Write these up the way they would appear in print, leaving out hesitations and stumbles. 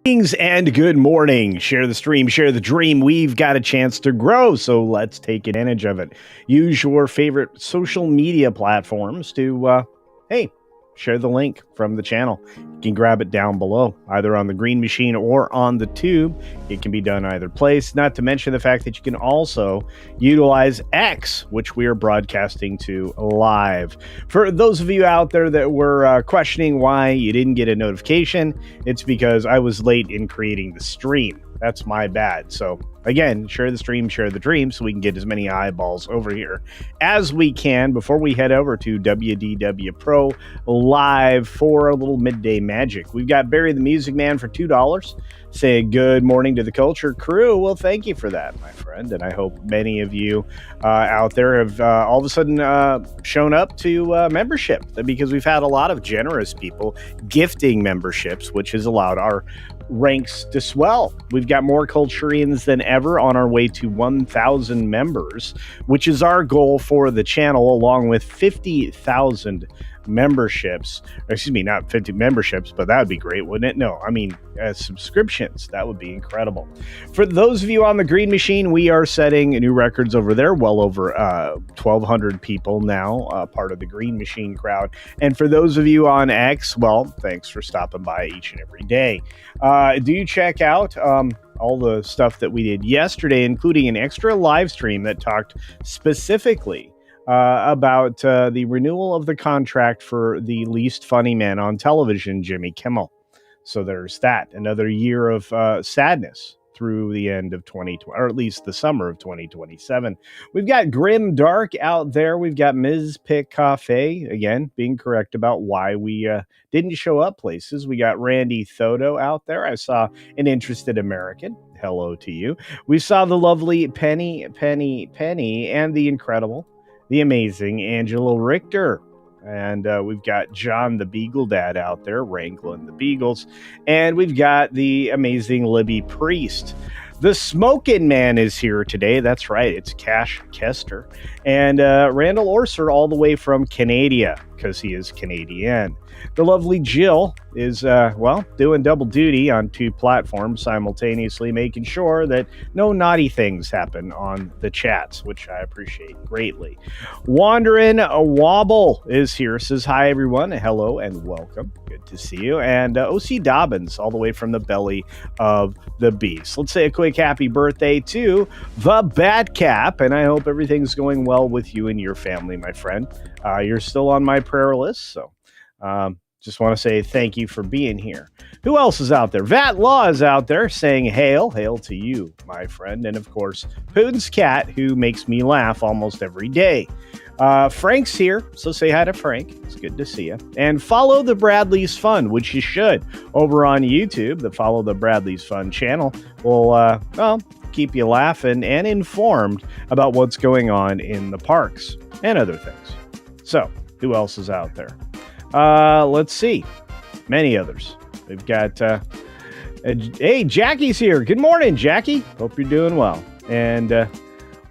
And good morning. Share the stream, share the dream. We've got a chance to grow, so let's take advantage of it. Use your favorite social media platforms to, share the link from the channel. You can grab it down below, either on the green machine or on the tube. It can be done either place, not to mention the fact that you can also utilize X, which we are broadcasting to live. For those of you out there that were questioning why you didn't get a notification, it's because I was late in creating the stream. That's my bad. So again, share the stream, share the dream, so we can get as many eyeballs over here as we can before we head over to WDW Pro live for a little midday magic. We've got Barry the Music Man for $2. Say good morning to the culture crew. Well, thank you for that, my friend. And I hope many of you out there have all of a sudden shown up to membership, because we've had a lot of generous people gifting memberships, which has allowed our ranks to swell. We've got more Culturians than ever, on our way to 1,000 members, which is our goal for the channel, along with 50,000 memberships. Excuse me, not 50 memberships, but that would be great, wouldn't it? No, I mean subscriptions. That would be incredible. For those of you on the green machine, we are setting new records over there. Well over 1,200 people now, part of the green machine crowd. And for those of you on X, well, thanks for stopping by each and every day. Do check out all the stuff that we did yesterday, including an extra live stream that talked specifically about the renewal of the contract for the least funny man on television, Jimmy Kimmel. So there's that. Another year of sadness through the end of 2020, or at least the summer of 2027. We've got Grim Dark out there. We've got Ms. Pick Cafe, again, being correct about why we didn't show up places. We got Randy Thodo out there. I saw an interested American. Hello to you. We saw the lovely Penny, and the incredible, the amazing Angela Richter. And we've got John the Beagle Dad out there wrangling the beagles. And we've got the amazing Libby Priest. The Smokin' Man is here today. That's right. It's Cash Kester. And Randall Orser, all the way from Canada, because he is Canadian. The lovely Jill is, doing double duty on two platforms simultaneously, making sure that no naughty things happen on the chats, which I appreciate greatly. Wandering Wobble is here, says hi, everyone. Hello and welcome. Good to see you. And O.C. Dobbins, all the way from the belly of the beast. Let's say a quick happy birthday to the Bad Cap, and I hope everything's going well with you and your family, my friend. You're still on my prayer list, so just want to say thank you for being here. Who else is out there? Vat Law is out there saying hail to you, my friend. And of course, Putin's cat, who makes me laugh almost every day. Frank's here, so say hi to Frank. It's good to see you. And follow the Bradley's Fun, which you should, over on YouTube. The Follow the Bradley's Fun channel will, keep you laughing and informed about what's going on in the parks and other things. So, who else is out there? Let's see. Many others. We've got, hey, Jackie's here. Good morning, Jackie. Hope you're doing well. And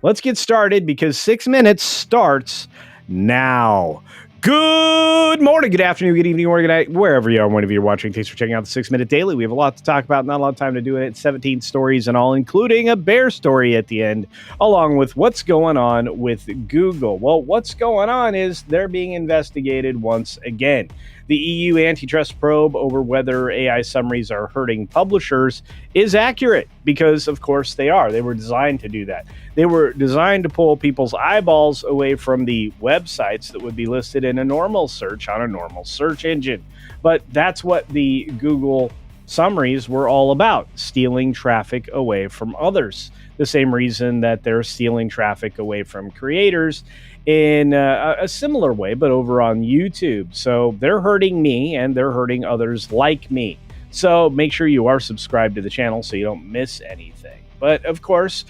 let's get started, because 6 minutes starts now. Good morning, good afternoon, good evening, or good night, wherever you are, whenever you're watching. Thanks for checking out the 6 Minute Daily. We have a lot to talk about, not a lot of time to do it. 17 stories and all, including a bear story at the end, along with what's going on with Google. Well, what's going on is they're being investigated once again. The EU antitrust probe over whether AI summaries are hurting publishers is accurate, because, of course, they are. They were designed to do that. They were designed to pull people's eyeballs away from the websites that would be listed in a normal search on a normal search engine. But that's what the Google summaries were all about, stealing traffic away from others. The same reason that they're stealing traffic away from creators in a similar way, but over on YouTube. So they're hurting me, and they're hurting others like me. So make sure you are subscribed to the channel so you don't miss anything. But of course,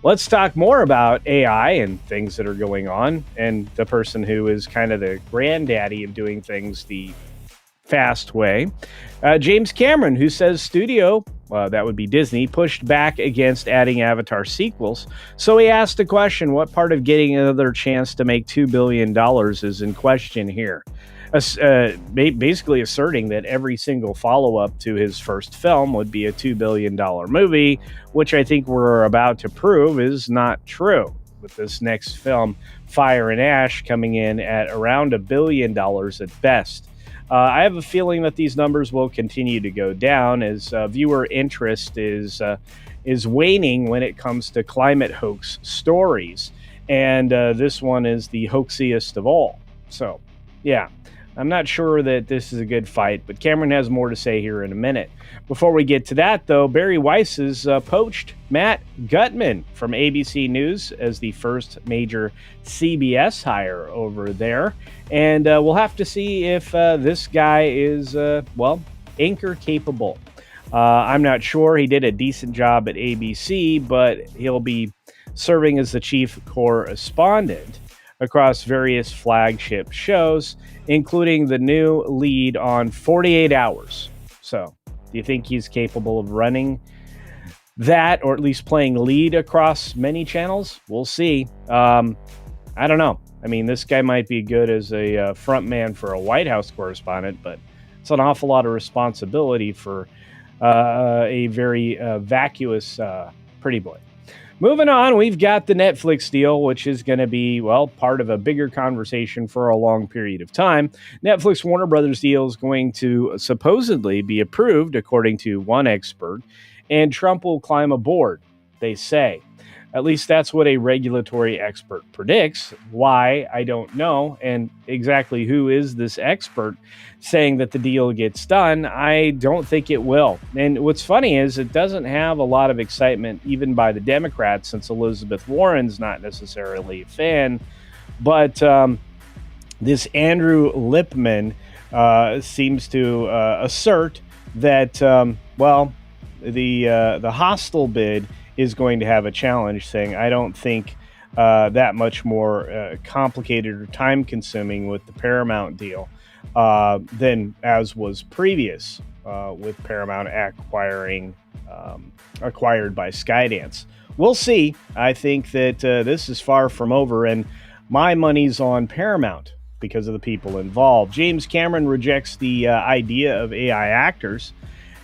let's talk more about AI and things that are going on, and the person who is kind of the granddaddy of doing things the fast way. James Cameron, who says studio, that would be Disney, pushed back against adding Avatar sequels. So he asked a question, what part of getting another chance to make $2 billion is in question here? basically asserting that every single follow-up to his first film would be a $2 billion movie, which I think we're about to prove is not true, with this next film, Fire and Ash, coming in at around $1 billion at best. I have a feeling that these numbers will continue to go down as viewer interest is waning when it comes to climate hoax stories, and this one is the hoaxiest of all. So, yeah, I'm not sure that this is a good fight, but Cameron has more to say here in a minute. Before we get to that, though, Barry Weiss has poached Matt Gutman from ABC News as the first major CBS hire over there. And we'll have to see if this guy is, anchor capable. I'm not sure. He did a decent job at ABC, but he'll be serving as the chief correspondent across various flagship shows, including the new lead on 48 Hours. So, do you think he's capable of running that, or at least playing lead across many channels? We'll see. I don't know. I mean, this guy might be good as a front man for a White House correspondent, but it's an awful lot of responsibility for a very vacuous pretty boy. Moving on, we've got the Netflix deal, which is going to be, part of a bigger conversation for a long period of time. Netflix Warner Brothers deal is going to supposedly be approved, according to one expert, and Trump will climb aboard, they say. At least that's what a regulatory expert predicts. Why, I don't know. And exactly who is this expert saying that the deal gets done? I don't think it will. And what's funny is it doesn't have a lot of excitement even by the Democrats, since Elizabeth Warren's not necessarily a fan. But this Andrew Lipman seems to assert that, the hostile bid is going to have a challenge, saying, I don't think that much more complicated or time-consuming with the Paramount deal than as was previous with Paramount acquired by Skydance. We'll see. I think that this is far from over, and my money's on Paramount because of the people involved. James Cameron rejects the idea of AI actors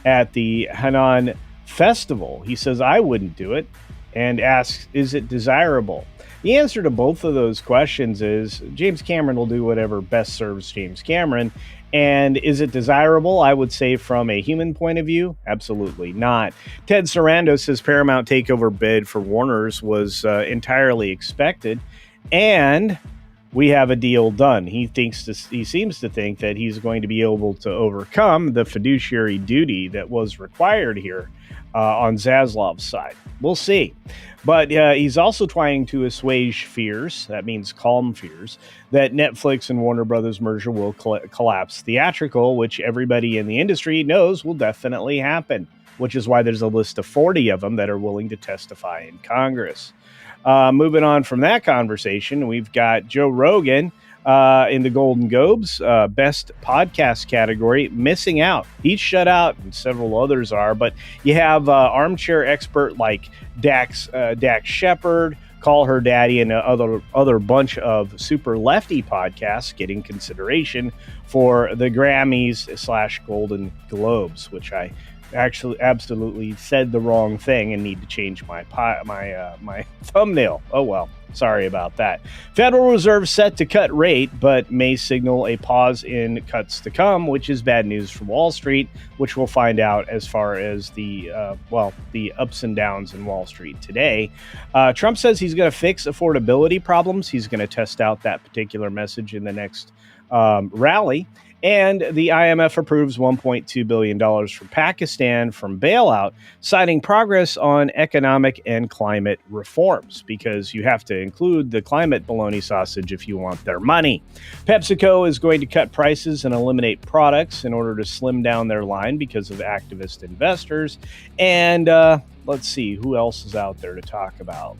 at the Hanan Festival. He says, I wouldn't do it, and asks, is it desirable? The answer to both of those questions is James Cameron will do whatever best serves James Cameron. And is it desirable? I would say from a human point of view, absolutely not. Ted Sarandos says Paramount takeover bid for Warner's was entirely expected, and we have a deal done. He seems to think that he's going to be able to overcome the fiduciary duty that was required here on Zaslav's side. We'll see. But he's also trying to assuage fears, that means calm fears, that Netflix and Warner Brothers merger will collapse theatrical, which everybody in the industry knows will definitely happen, which is why there's a list of 40 of them that are willing to testify in Congress. Moving on from that conversation, we've got Joe Rogan in the Golden Globes, best podcast category, missing out. He's shut out, and several others are, but you have armchair expert like Dax Shepard, Call Her Daddy, and other bunch of super lefty podcasts getting consideration for the Grammys / Golden Globes, which I actually absolutely said the wrong thing and need to change my thumbnail. Oh well, sorry about that. Federal Reserve set to cut rate, but may signal a pause in cuts to come, which is bad news for Wall Street, which we'll find out as far as the ups and downs in Wall Street today. Trump says he's going to fix affordability problems. He's going to test out that particular message in the next rally. And the IMF approves $1.2 billion for Pakistan from bailout, citing progress on economic and climate reforms, because you have to include the climate bologna sausage if you want their money. PepsiCo is going to cut prices and eliminate products in order to slim down their line because of activist investors. And let's see, who else is out there to talk about?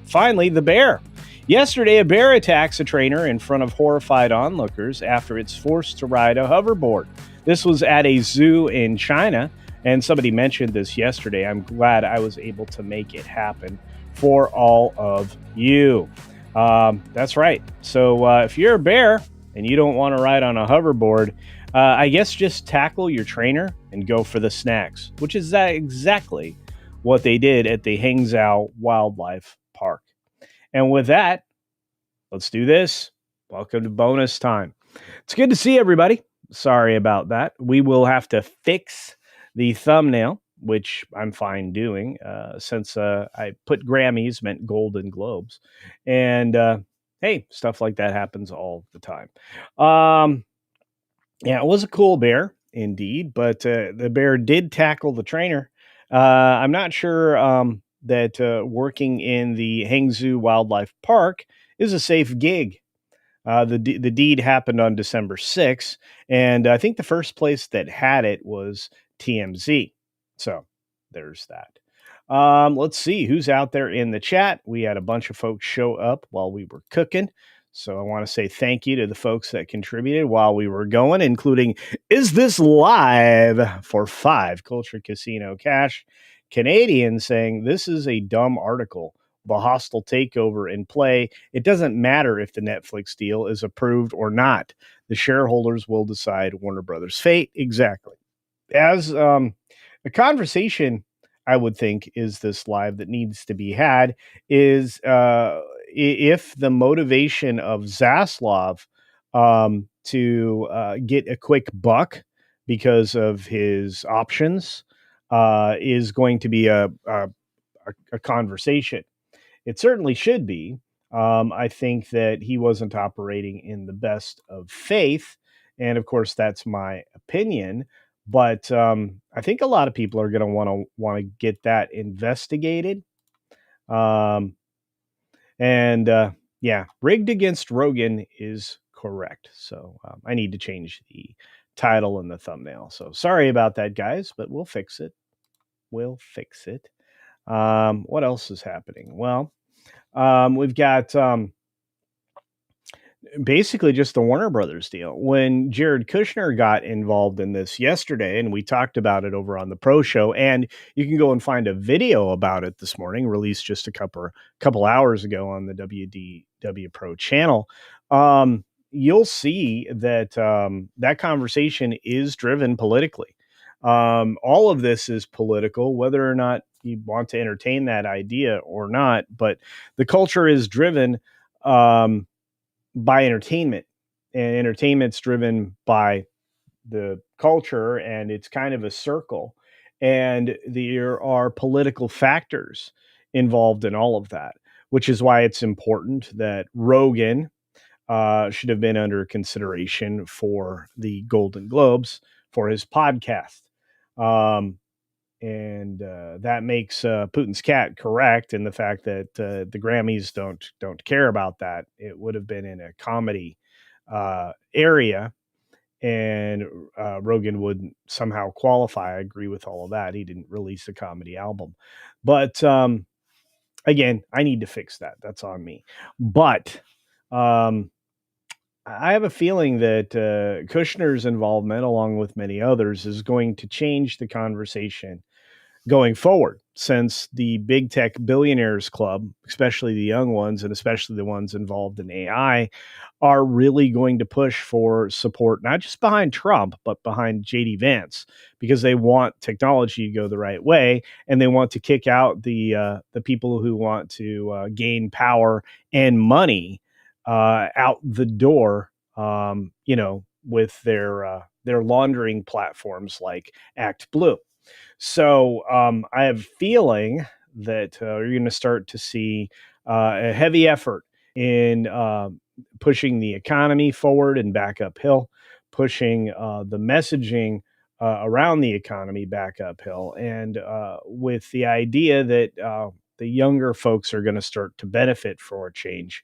Finally, the bear. Yesterday, a bear attacks a trainer in front of horrified onlookers after it's forced to ride a hoverboard. This was at a zoo in China, and somebody mentioned this yesterday. I'm glad I was able to make it happen for all of you. That's right. So if you're a bear, and you don't want to ride on a hoverboard, I guess just tackle your trainer and go for the snacks, which is exactly what they did at the Hangzhou Wildlife Park. And with that, let's do this. Welcome to bonus time. It's good to see everybody. Sorry about that. We will have to fix the thumbnail, which I'm fine doing, since I put Grammys meant Golden Globes. And hey, stuff like that happens all the time. Yeah, it was a cool bear indeed, but the bear did tackle the trainer. I'm not sure that working in the Hangzhou Wildlife Park is a safe gig. The deed happened on December 6th, and I think the first place that had it was TMZ. So there's that. Let's see who's out there in the chat. We had a bunch of folks show up while we were cooking. So I want to say thank you to the folks that contributed while we were going, including Is This Live for 5 Culture Casino Cash. Canadian saying this is a dumb article. The hostile takeover in play. It doesn't matter if the Netflix deal is approved or not. The shareholders will decide Warner Brothers' fate. Exactly. As a conversation, I would think, is this live that needs to be had is if the motivation of Zaslav to get a quick buck because of his options is going to be a conversation. It certainly should be. I think that he wasn't operating in the best of faith. And of course, that's my opinion. But I think a lot of people are going to want to get that investigated. Um, and yeah, rigged against Rogan is correct. So I need to change the title and the thumbnail. So sorry about that, guys, but we'll fix it. We'll fix it. What else is happening? Well, we've got basically just the Warner Brothers deal. When Jared Kushner got involved in this yesterday, and we talked about it over on the Pro Show, and you can go and find a video about it this morning, released just a couple hours ago on the WDW Pro channel. You'll see that that conversation is driven politically. All of this is political, whether or not you want to entertain that idea or not. But the culture is driven by entertainment, and entertainment's driven by the culture, and it's kind of a circle. And there are political factors involved in all of that, which is why it's important that Rogan should have been under consideration for the Golden Globes for his podcast. And that makes Putin's cat correct in the fact that the Grammys don't care about that. It would have been in a comedy area, and Rogan wouldn't somehow qualify. I agree with all of that. He didn't release a comedy album, but again, I need to fix that. That's on me. But I have a feeling that Kushner's involvement, along with many others, is going to change the conversation going forward, since the big tech billionaires club, especially the young ones and especially the ones involved in AI, are really going to push for support, not just behind Trump, but behind JD Vance, because they want technology to go the right way, and they want to kick out the people who want to gain power and money out the door, with their laundering platforms like Act Blue. So I have a feeling that you're going to start to see a heavy effort in pushing the economy forward and back uphill, pushing the messaging around the economy back uphill, and with the idea that the younger folks are going to start to benefit for a change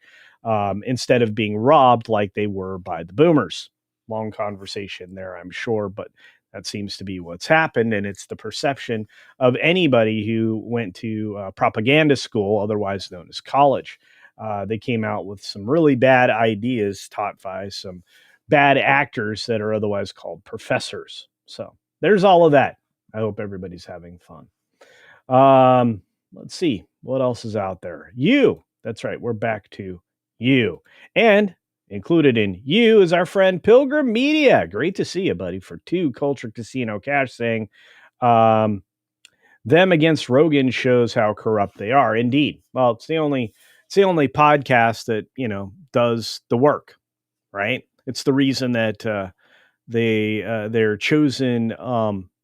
instead of being robbed like they were by the boomers. Long conversation there, I'm sure, but that seems to be what's happened, and it's the perception of anybody who went to propaganda school, otherwise known as college. They came out with some really bad ideas taught by some bad actors that are otherwise called professors. So there's all of that. I hope everybody's having fun. Let's see what else is out there. You, that's right. We're back to you. And Included in you is our friend Pilgrim Media. Great to see you, buddy, for 2 Culture Casino Cash saying, um, them against Rogan shows how corrupt they are. Indeed. Well, it's the only podcast that, does the work, right? It's the reason that they're chosen,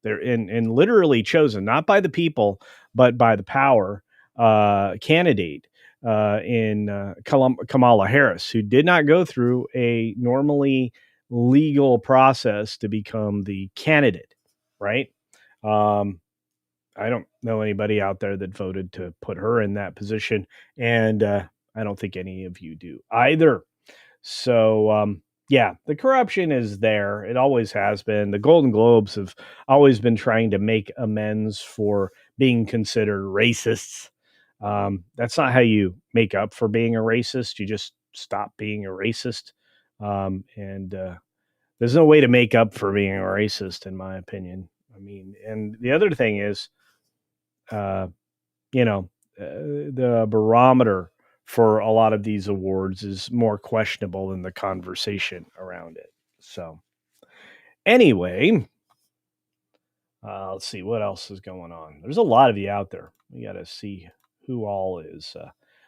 they're in literally chosen not by the people but by the power candidate in Kamala Harris, who did not go through a normally legal process to become the candidate, right? um, I don't know anybody out there that voted to put her in that position, and I don't think any of you do either. So, yeah, the corruption is there. It always has been. The Golden Globes have always been trying to make amends for being considered racists. That's not how you make up for being a racist. You just stop being a racist. And there's no way to make up for being a racist, in my opinion. I mean, and the other thing is, uh, the barometer for a lot of these awards is more questionable than the conversation around it. So, anyway, let's see what else is going on. There's a lot of you out there. We got to see who all is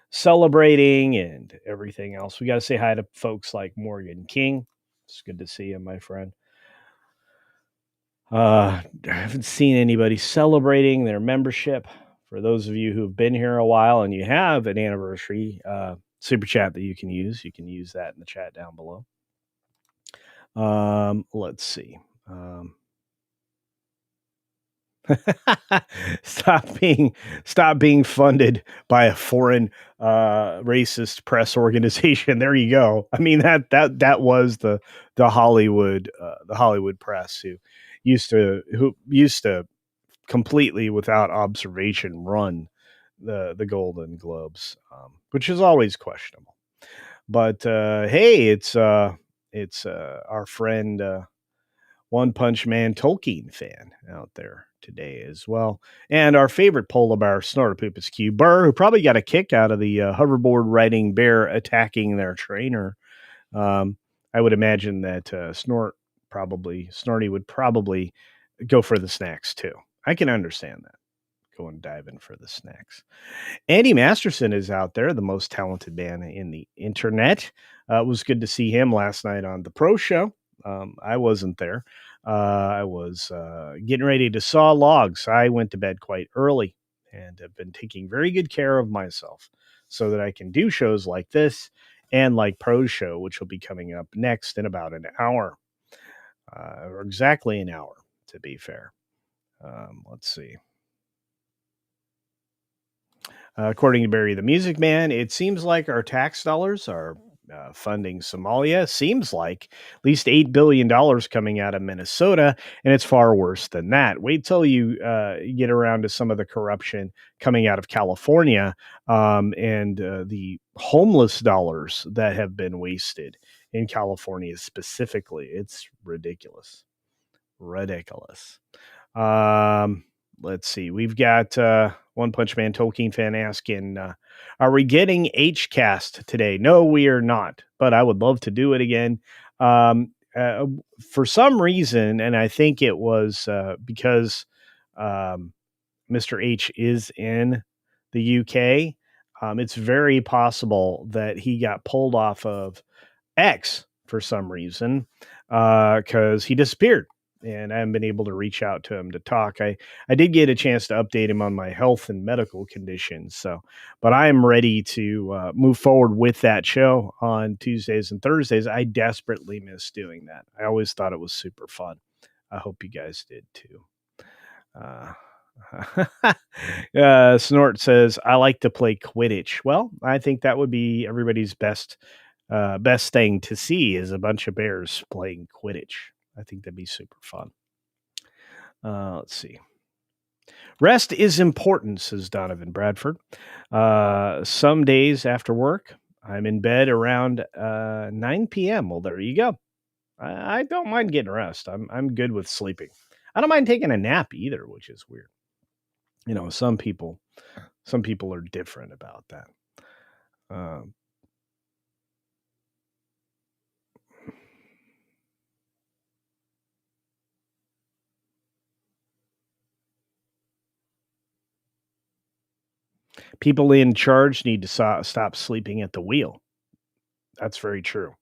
celebrating and everything else. We got to say hi to folks like Morgan King. It's good to see you, my friend. I haven't seen anybody celebrating their membership. For those of you who've been here a while and you have an anniversary super chat that you can use that in the chat down below. Let's see. Stop being funded by a foreign racist press organization. There you go. I mean, that was the Hollywood press who used to completely without observation run the Golden Globes, which is always questionable. But hey, it's our friend One Punch Man Tolkien fan out there today as well, and our favorite polar bear Snortopoopas Q Burr, who probably got a kick out of the hoverboard riding bear attacking their trainer. I would imagine that Snorty would probably go for the snacks too. I can understand that. Go and dive in for the snacks. Andy Masterson is out there, the most talented man in the internet. It was good to see him last night on the Pro Show. I wasn't there. I was getting ready to saw logs. I went to bed quite early and have been taking very good care of myself so that I can do shows like this and like Pro's show, which will be coming up next in about an hour, or exactly an hour, to be fair. Let's see. According to Barry the Music Man, it seems like our tax dollars are funding Somalia. Seems like at least $8 billion coming out of Minnesota, and it's far worse than that. Wait till you get around to some of the corruption coming out of California, and the homeless dollars that have been wasted in California specifically. It's ridiculous. Ridiculous. Let's see. We've got One Punch Man Tolkien fan asking, are we getting HCast today? No, we are not, but I would love to do it again. For some reason, and I think it was because Mr. H is in the UK, it's very possible that he got pulled off of X for some reason because he disappeared and I haven't been able to reach out to him to talk. I did get a chance to update him on my health and medical conditions. So, but I am ready to move forward with that show on Tuesdays and Thursdays. I desperately miss doing that. I always thought it was super fun. I hope you guys did too. Snort says, I like to play Quidditch. Well, I think that would be everybody's best thing to see is a bunch of bears playing Quidditch. I think that'd be super fun. Let's see. Rest is important, says Donovan Bradford. Some days after work, I'm in bed around 9 p.m. Well, there you go. I don't mind getting rest. I'm good with sleeping. I don't mind taking a nap either, which is weird. Some people are different about that. People in charge need to stop sleeping at the wheel. That's very true.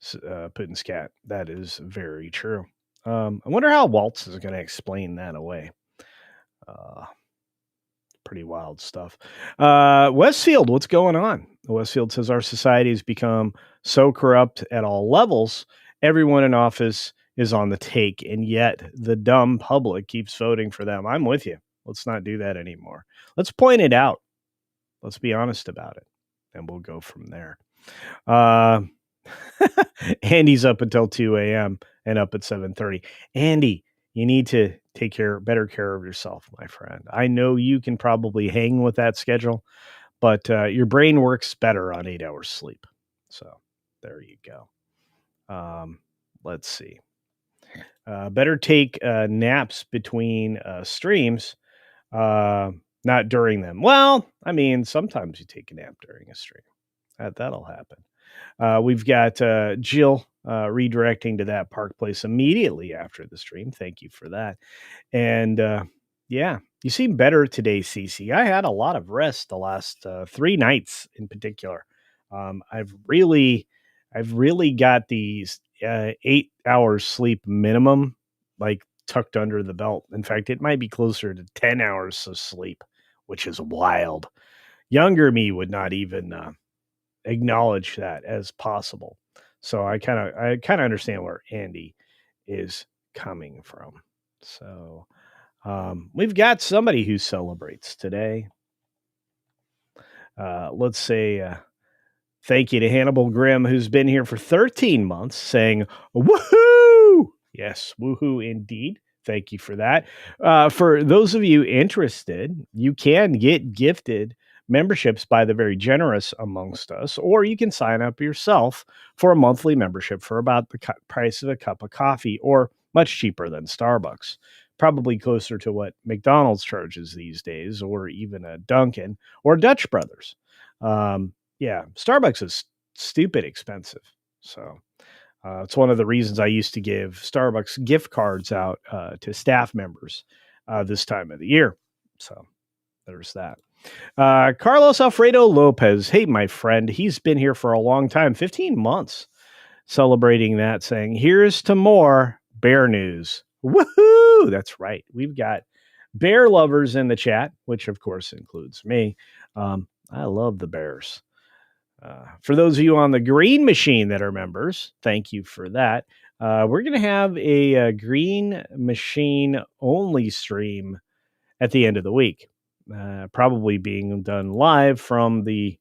Putin's cat. That is very true. I wonder how Waltz is going to explain that away. Pretty wild stuff. Westfield, what's going on? Westfield says our society has become so corrupt at all levels. Everyone in office is on the take, and yet the dumb public keeps voting for them. I'm with you. Let's not do that anymore. Let's point it out. Let's be honest about it, and we'll go from there. Andy's up until 2 a.m. and up at 7:30. Andy, you need to take better care of yourself, my friend. I know you can probably hang with that schedule, but your brain works better on 8 hours sleep. So there you go. Let's see. Better take naps between streams, not during them. Well, I mean, sometimes you take a nap during a stream. That'll happen. We've got Jill redirecting to that Park Place immediately after the stream. Thank you for that. And yeah, you seem better today, Cece. I had a lot of rest the last 3 nights in particular. I've really got these 8 hours sleep minimum, like tucked under the belt. In fact, it might be closer to 10 hours of sleep, which is wild. Younger me would not even acknowledge that as possible. So I kind of understand where Andy is coming from. So we've got somebody who celebrates today. Let's say thank you to Hannibal Grimm, who's been here for 13 months, saying woohoo! Yes, woohoo indeed. Thank you for that. For those of you interested, you can get gifted memberships by the very generous amongst us, or you can sign up yourself for a monthly membership for about the price of a cup of coffee, or much cheaper than Starbucks. Probably closer to what McDonald's charges these days, or even a Dunkin' or Dutch Brothers. Yeah, Starbucks is stupid expensive. So it's one of the reasons I used to give Starbucks gift cards out to staff members this time of the year. So there's that. Carlos Alfredo Lopez. Hey, my friend. He's been here for a long time, 15 months, celebrating that, saying, here's to more bear news. Woohoo! That's right. We've got bear lovers in the chat, which of course includes me. I love the Bears. For those of you on the Green Machine that are members, thank you for that. We're going to have a Green Machine only stream at the end of the week, probably being done live from the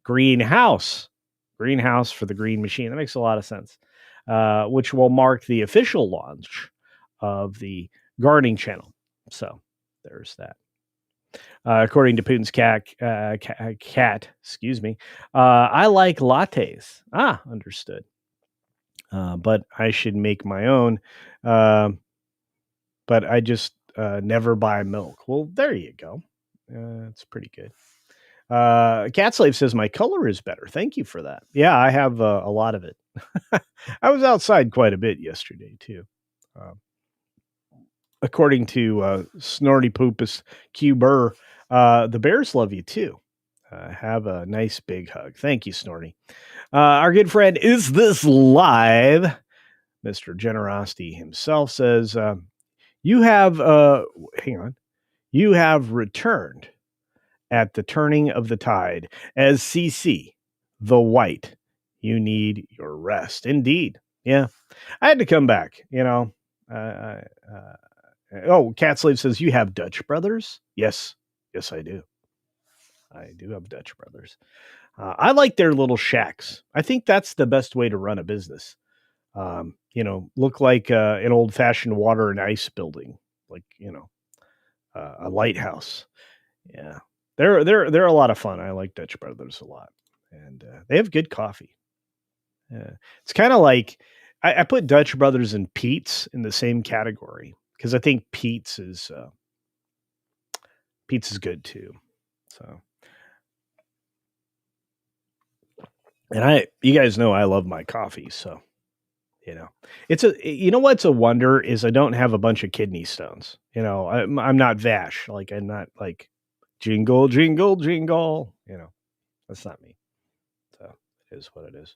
greenhouse for the Green Machine. That makes a lot of sense, which will mark the official launch of the gardening channel. So there's that. According to Putin's cat, excuse me, I like lattes. Understood. But I should make my own. But I just never buy milk. Well, there you go. It's pretty good. Cat Slave says my color is better. Thank you for that. Yeah, I have a lot of it. I was outside quite a bit yesterday too. According to Snorty Poopus Q Burr, the Bears love you too. Have a nice big hug. Thank you, Snorty. Our good friend, Is This Live? Mr. Generosity himself says, you have, you have returned at the turning of the tide as CC, the white. You need your rest. Indeed. Yeah. I had to come back, Cat Slave says, you have Dutch Brothers? Yes. Yes, I do. I do have Dutch Brothers. I like their little shacks. I think that's the best way to run a business. Look like an old-fashioned water and ice building, like, a lighthouse. Yeah. They're a lot of fun. I like Dutch Brothers a lot. And they have good coffee. It's kind of like, I put Dutch Brothers and Pete's in the same category, because I think Pete's is good too. So, and you guys know I love my coffee, so it's what's a wonder is I don't have a bunch of kidney stones. I'm not Vash, like I'm not like Jingle, jingle, jingle. That's not me. So it is what it is.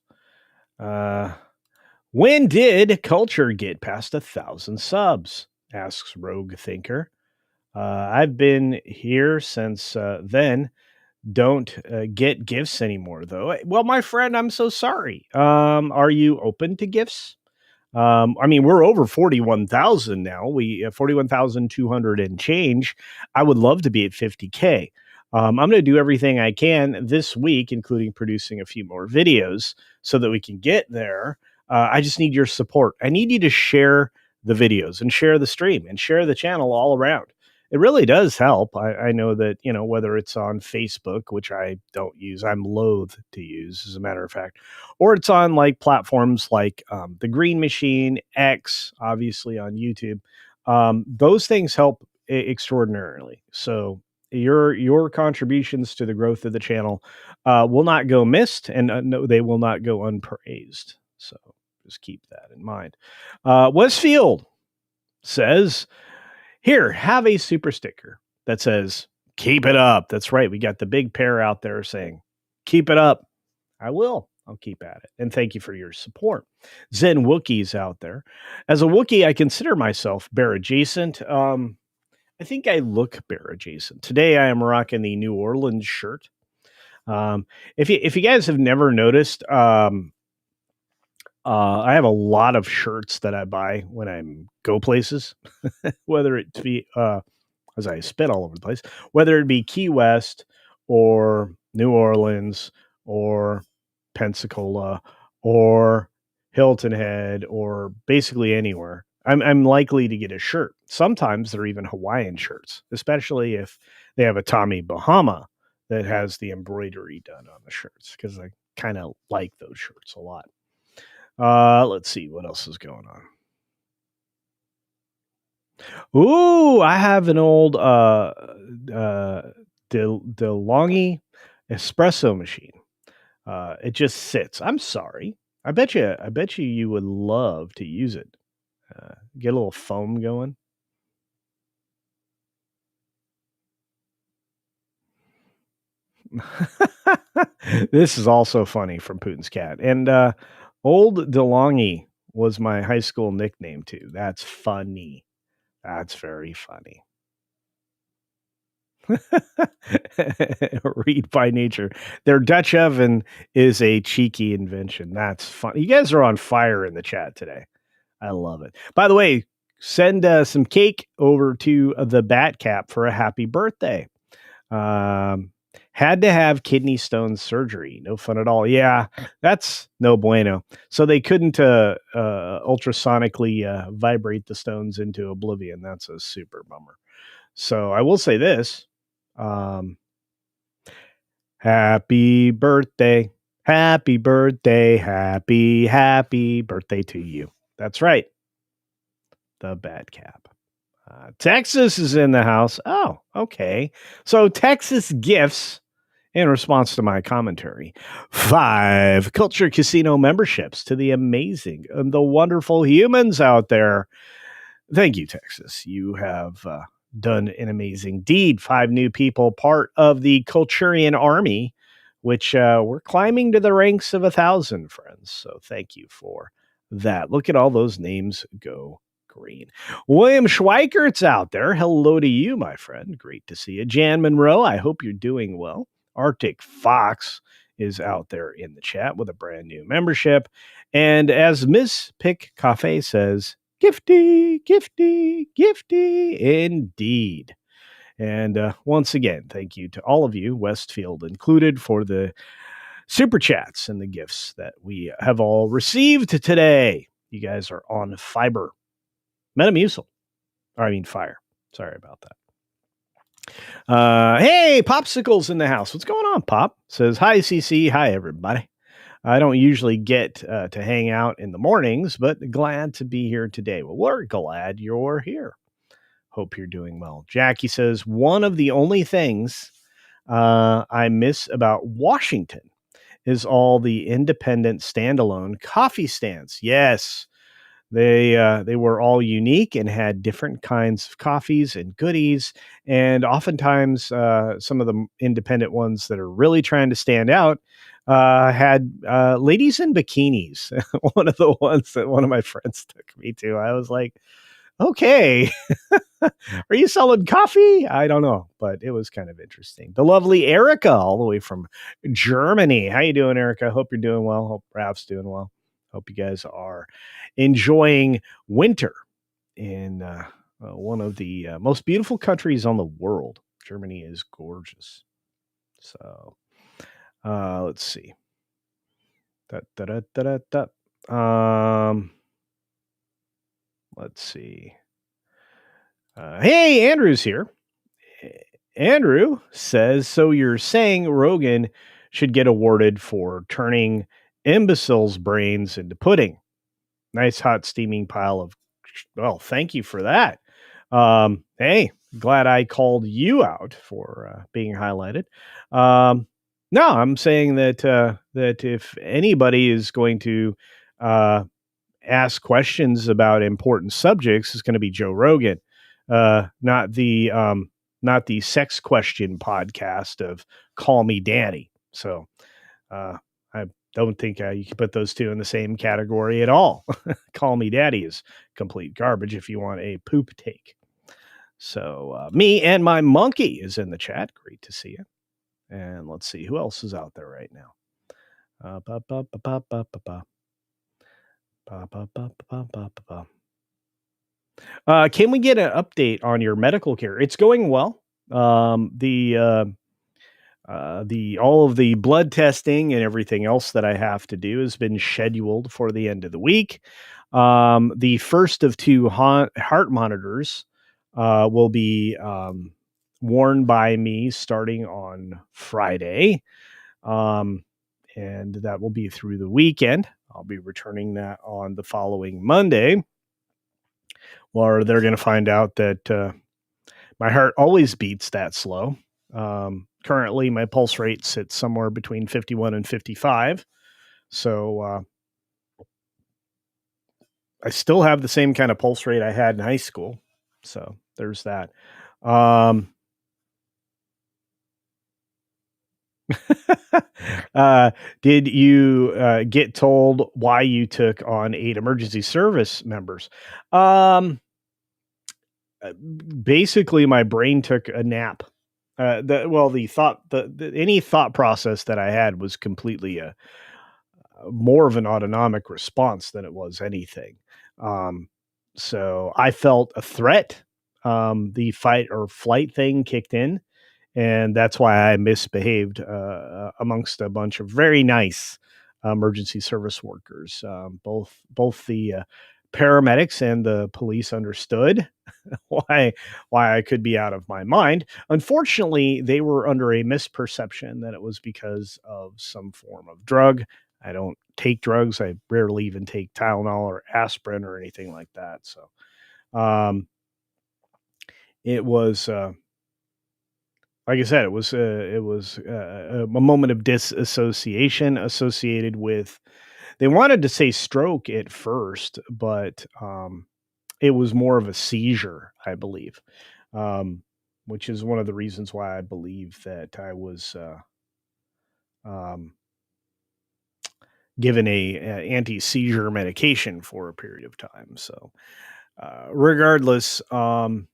When did Culture get past 1,000 subs? Asks Rogue Thinker. I've been here since then. Don't get gifts anymore, though. Well, my friend, I'm so sorry. Are you open to gifts? I mean, we're over 41,000 now. We 41,200 and change. I would love to be at 50K. I'm going to do everything I can this week, including producing a few more videos so that we can get there. I just need your support. I need you to share the videos and share the stream and share the channel all around. It really does help. I know that, whether it's on Facebook, which I don't use, I'm loath to use, as a matter of fact, or it's on like platforms like the Green Machine, X, obviously on YouTube. Those things help extraordinarily. So your contributions to the growth of the channel will not go missed, and no, they will not go unpraised. So just keep that in mind. Westfield says, here, have a super sticker that says, keep it up. That's right. We got the big pair out there saying, keep it up. I will. I'll keep at it. And thank you for your support. Zen Wookiees out there. As a Wookiee, I consider myself bear adjacent. I think I look bear adjacent. Today, I am rocking the New Orleans shirt. If you guys have never noticed, I have a lot of shirts that I buy when I go places, whether it be as I spit all over the place, whether it be Key West or New Orleans or Pensacola or Hilton Head or basically anywhere. I'm likely to get a shirt. Sometimes they're even Hawaiian shirts, especially if they have a Tommy Bahama that has the embroidery done on the shirts, because I kind of like those shirts a lot. Let's see what else is going on. Ooh, I have an old DeLonghi espresso machine. It just sits. I'm sorry. I bet you would love to use it. Get a little foam going. This is also funny from Putin's cat. And old DeLonghi was my high school nickname too. That's funny. That's very funny. Read by nature. Their Dutch oven is a cheeky invention. That's fun. You guys are on fire in the chat today. I love it. By the way, send some cake over to the Bat Cap for a happy birthday. Had to have kidney stone surgery. No fun at all. Yeah, that's no bueno. So they couldn't ultrasonically vibrate the stones into oblivion. That's a super bummer. So I will say this. Happy birthday. Happy birthday. Happy birthday to you. That's right. The Bad Cap. Texas is in the house. Oh, okay. So Texas gifts in response to my commentary. 5 Culture Casino memberships to the amazing and the wonderful humans out there. Thank you, Texas. You have done an amazing deed. 5 new people, part of the Culturian army, which we're climbing to the ranks of 1,000, friends. So thank you for that. Look at all those names go green. William Schweikert's out there. Hello to you, my friend. Great to see you. Jan Monroe, I hope you're doing well. Arctic Fox is out there in the chat with a brand new membership. And as Miss Pick Cafe says, gifty, gifty, gifty indeed. And once again, thank you to all of you, Westfield included, for the super chats and the gifts that we have all received today. You guys are on fiber. Metamucil. Or I mean fire. Sorry about that. Hey, Popsicle's in the house. What's going on, Pop? Says, hi, CC. Hi, everybody. I don't usually get to hang out in the mornings, but glad to be here today. Well, we're glad you're here. Hope you're doing well. Jackie says, one of the only things I miss about Washington is all the independent standalone coffee stands. Yes, They were all unique and had different kinds of coffees and goodies, and oftentimes some of the independent ones that are really trying to stand out had ladies in bikinis. One of the ones that one of my friends took me to, I was like, okay, are you selling coffee? I don't know, but it was kind of interesting. The lovely Erica, all the way from Germany. How you doing, Erica? Hope you're doing well. Hope Ralph's doing well. Hope you guys are enjoying winter in one of the most beautiful countries on the world. Germany is gorgeous. So let's see. Da, da, da, da, da, da. Let's see. Hey, Andrew's here. Andrew says, so you're saying Rogan should get awarded for turning imbeciles' brains into pudding. Nice hot steaming pile of, well, thank you for that. Hey, glad I called you out for being highlighted. No, I'm saying that that if anybody is going to ask questions about important subjects, it's going to be Joe Rogan, not the sex question podcast of Call Me Daddy. So I don't think you can put those two in the same category at all. Call Me Daddy is complete garbage if you want a poop take. So me and my monkey is in the chat. Great to see you. And let's see who else is out there right now. Can we get an update on your medical care? It's going well. The all of the blood testing and everything else that I have to do has been scheduled for the end of the week. The first of two heart monitors will be worn by me starting on Friday. And that will be through the weekend. I'll be returning that on the following Monday. Or they're going to find out that my heart always beats that slow. Currently, my pulse rate sits somewhere between 51 and 55. So I still have the same kind of pulse rate I had in high school. So there's that. Did you get told why you took on 8 emergency service members? Basically, my brain took a nap. Any thought process that I had was completely more of an autonomic response than it was anything. So I felt a threat. The fight or flight thing kicked in, and that's why I misbehaved amongst a bunch of very nice emergency service workers. Both the paramedics and the police understood why I could be out of my mind. Unfortunately, they were under a misperception that it was because of some form of drug. I don't take drugs. I rarely even take Tylenol or aspirin or anything like that. So it was like I said, it was a moment of disassociation associated with. They wanted to say stroke at first, but it was more of a seizure, I believe, which is one of the reasons why I believe that I was given a anti-seizure medication for a period of time. So, regardless, like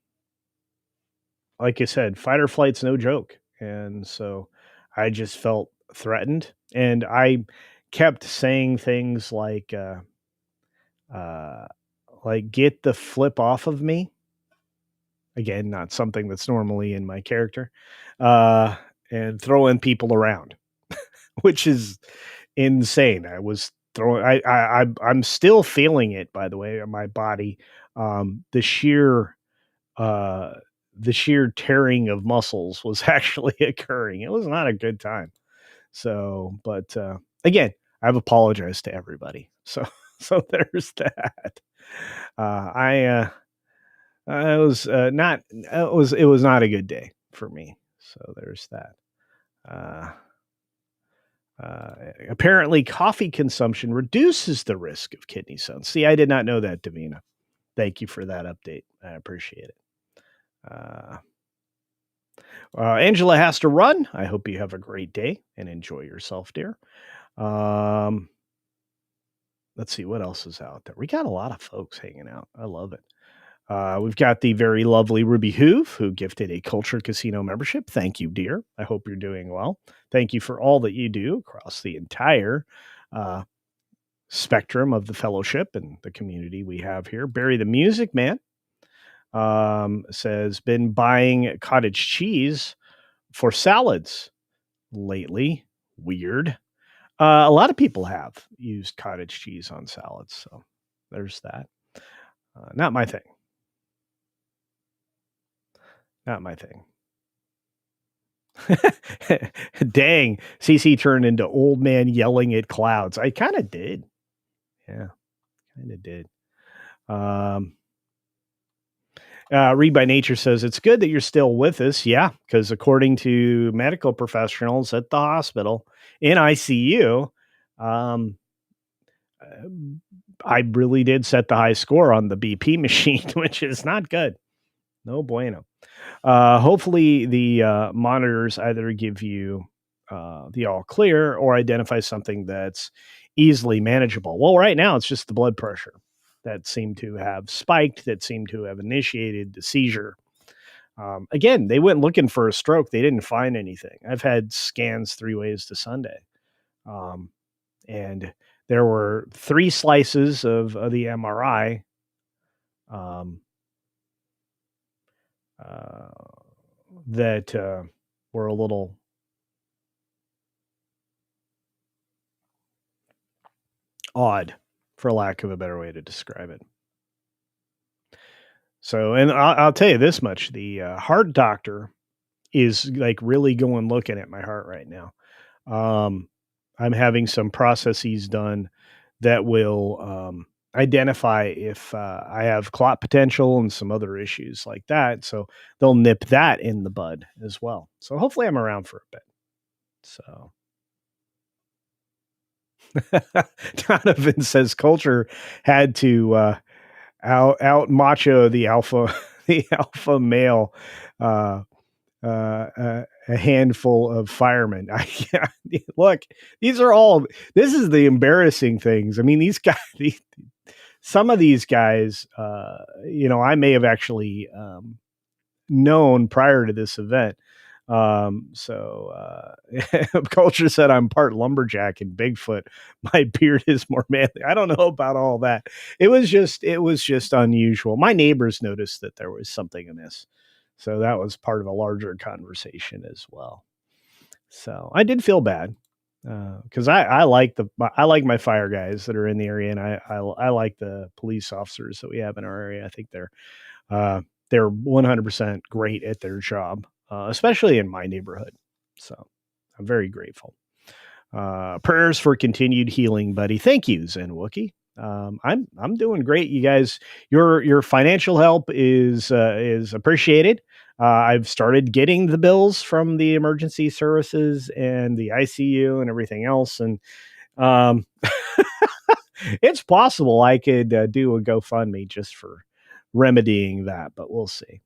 I said, fight or flight's no joke, and so I just felt threatened, and I kept saying things like "get the flip off of me." Again, not something that's normally in my character, and throwing people around, which is insane. I was throwing. I'm still feeling it. By the way, on my body, the sheer uh, the sheer tearing of muscles was actually occurring. It was not a good time. So, but again, I've apologized to everybody. So so there's that. I was not. It was not a good day for me. So there's that. Uh, Apparently, coffee consumption reduces the risk of kidney stones. See, I did not know that, Davina. Thank you for that update. I appreciate it. Angela has to run. I hope you have a great day and enjoy yourself, dear. Let's see what else is out there. We got a lot of folks hanging out. I love it. We've got the very lovely Ruby Hoove, who gifted a Culture Casino membership. Thank you, dear. I hope you're doing well. Thank you for all that you do across the entire spectrum of the fellowship and the community we have here. Barry the Music Man says, been buying cottage cheese for salads lately. Weird. A lot of people have used cottage cheese on salads, so there's that. Not my thing. Not my thing. Dang, CC turned into old man yelling at clouds. I kind of did. Yeah, kind of did. Read by Nature says, it's good that you're still with us. Yeah, because according to medical professionals at the hospital in ICU, I really did set the high score on the BP machine, which is not good. No bueno. Hopefully the monitors either give you the all clear or identify something that's easily manageable. Well, right now it's just the blood pressure that seemed to have spiked, that seemed to have initiated the seizure. Again, they went looking for a stroke. They didn't find anything. I've had scans 3 ways to Sunday. And there were 3 slices of the MRI that were a little odd, for lack of a better way to describe it. So, and I'll tell you this much, the heart doctor is like really going looking at my heart right now. I'm having some processes done that will identify if I have clot potential and some other issues like that. So they'll nip that in the bud as well. So hopefully I'm around for a bit. So Donovan says Culture had to out macho the alpha male a handful of firemen. Look, this is the embarrassing things. I mean, these guys, some of these guys, I may have actually known prior to this event. Culture said I'm part lumberjack and Bigfoot. My beard is more manly. I don't know about all that. It was just unusual. My neighbors noticed that there was something amiss. So that was part of a larger conversation as well. So I did feel bad because I like my fire guys that are in the area, and I like the police officers that we have in our area. I think they're 100% great at their job, especially in my neighborhood. So I'm very grateful. Prayers for continued healing, buddy. Thank you, Zen Wookie. I'm doing great, you guys. Your financial help is appreciated. I've started getting the bills from the emergency services and the ICU and everything else, and it's possible I could do a GoFundMe just for remedying that, but we'll see.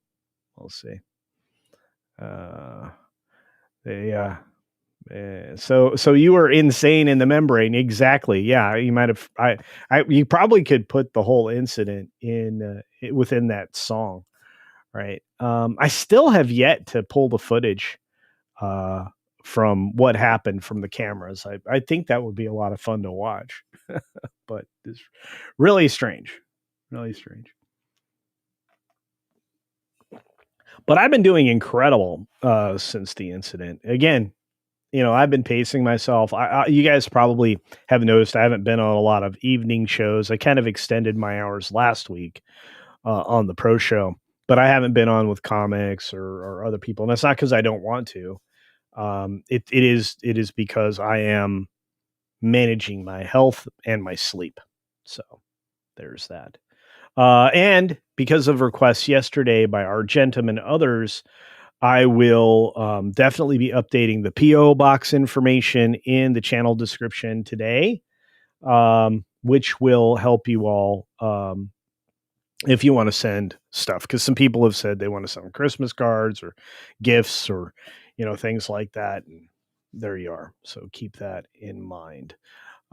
So you were insane in the membrane. Exactly. Yeah. You might have, you probably could put the whole incident in within that song. Right. I still have yet to pull the footage from what happened from the cameras. I think that would be a lot of fun to watch, but it's really strange. But I've been doing incredible since the incident. Again, I've been pacing myself. You guys probably have noticed I haven't been on a lot of evening shows. I kind of extended my hours last week on the pro show, but I haven't been on with comics or other people. And that's not because I don't want to. It is because I am managing my health and my sleep. So there's that. And because of requests yesterday by Argentum and others, I will definitely be updating the PO box information in the channel description today, which will help you all if you want to send stuff. Because some people have said they want to send Christmas cards or gifts or things like that. And there you are. So keep that in mind.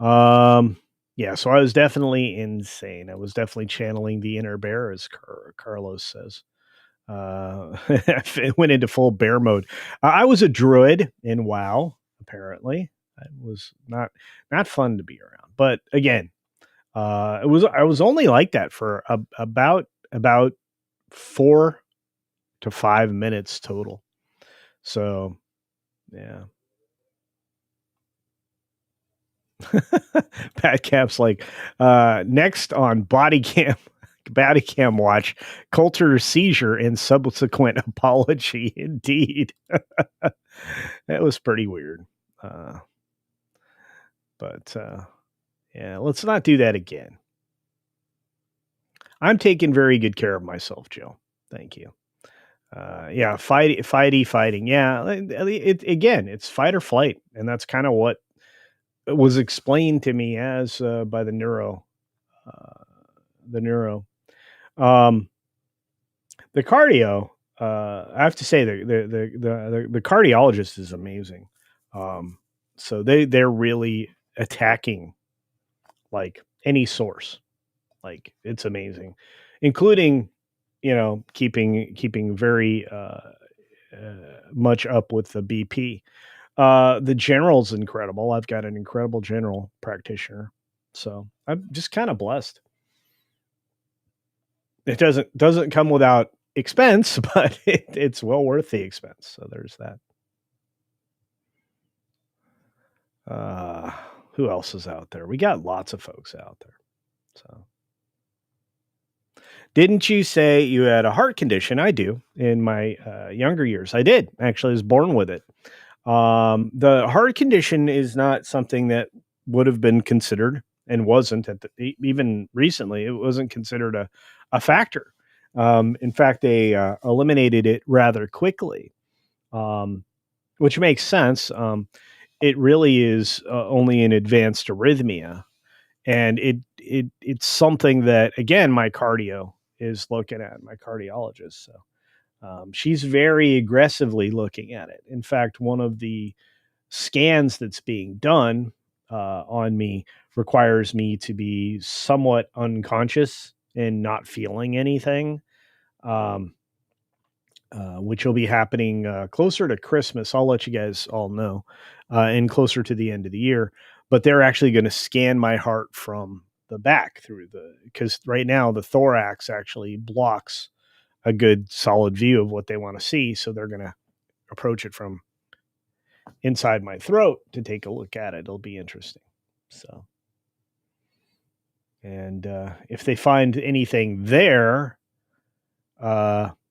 Yeah, so I was definitely insane. I was definitely channeling the inner bear, as Carlos says. It went into full bear mode. I was a druid in WoW. Apparently, it was not fun to be around. But again, I was only like that for about 4 to 5 minutes total. So yeah. Pat Cap's like, next on body cam watch, Coulter seizure and subsequent apology. Indeed. That was pretty weird. But yeah, let's not do that again. I'm taking very good care of myself, Joe. Thank you. Yeah, fighting. Yeah, again, it's fight or flight, and that's kind of what was explained to me as by the neuro. The neuro. Um, the cardio. I have to say the cardiologist is amazing. So they're really attacking like any source. Like it's amazing, including keeping very much up with the BP. The general's incredible. I've got an incredible general practitioner, so I'm just kind of blessed. It doesn't come without expense, but it's well worth the expense. So there's that. Who else is out there? We got lots of folks out there. So, didn't you say you had a heart condition? I do. In my younger years, I did actually. I was born with it. The heart condition is not something that would have been considered and wasn't even recently. It wasn't considered a factor. In fact, they eliminated it rather quickly, which makes sense. It really is only an advanced arrhythmia, and it's something that again my cardio is looking at, my cardiologist. So she's very aggressively looking at it. In fact, one of the scans that's being done on me requires me to be somewhat unconscious and not feeling anything, um, which will be happening closer to Christmas. I'll let you guys all know, and closer to the end of the year. But they're actually going to scan my heart from the back because right now the thorax actually blocks a good solid view of what they want to see. So they're going to approach it from inside my throat to take a look at it. It'll be interesting. So, and if they find anything there,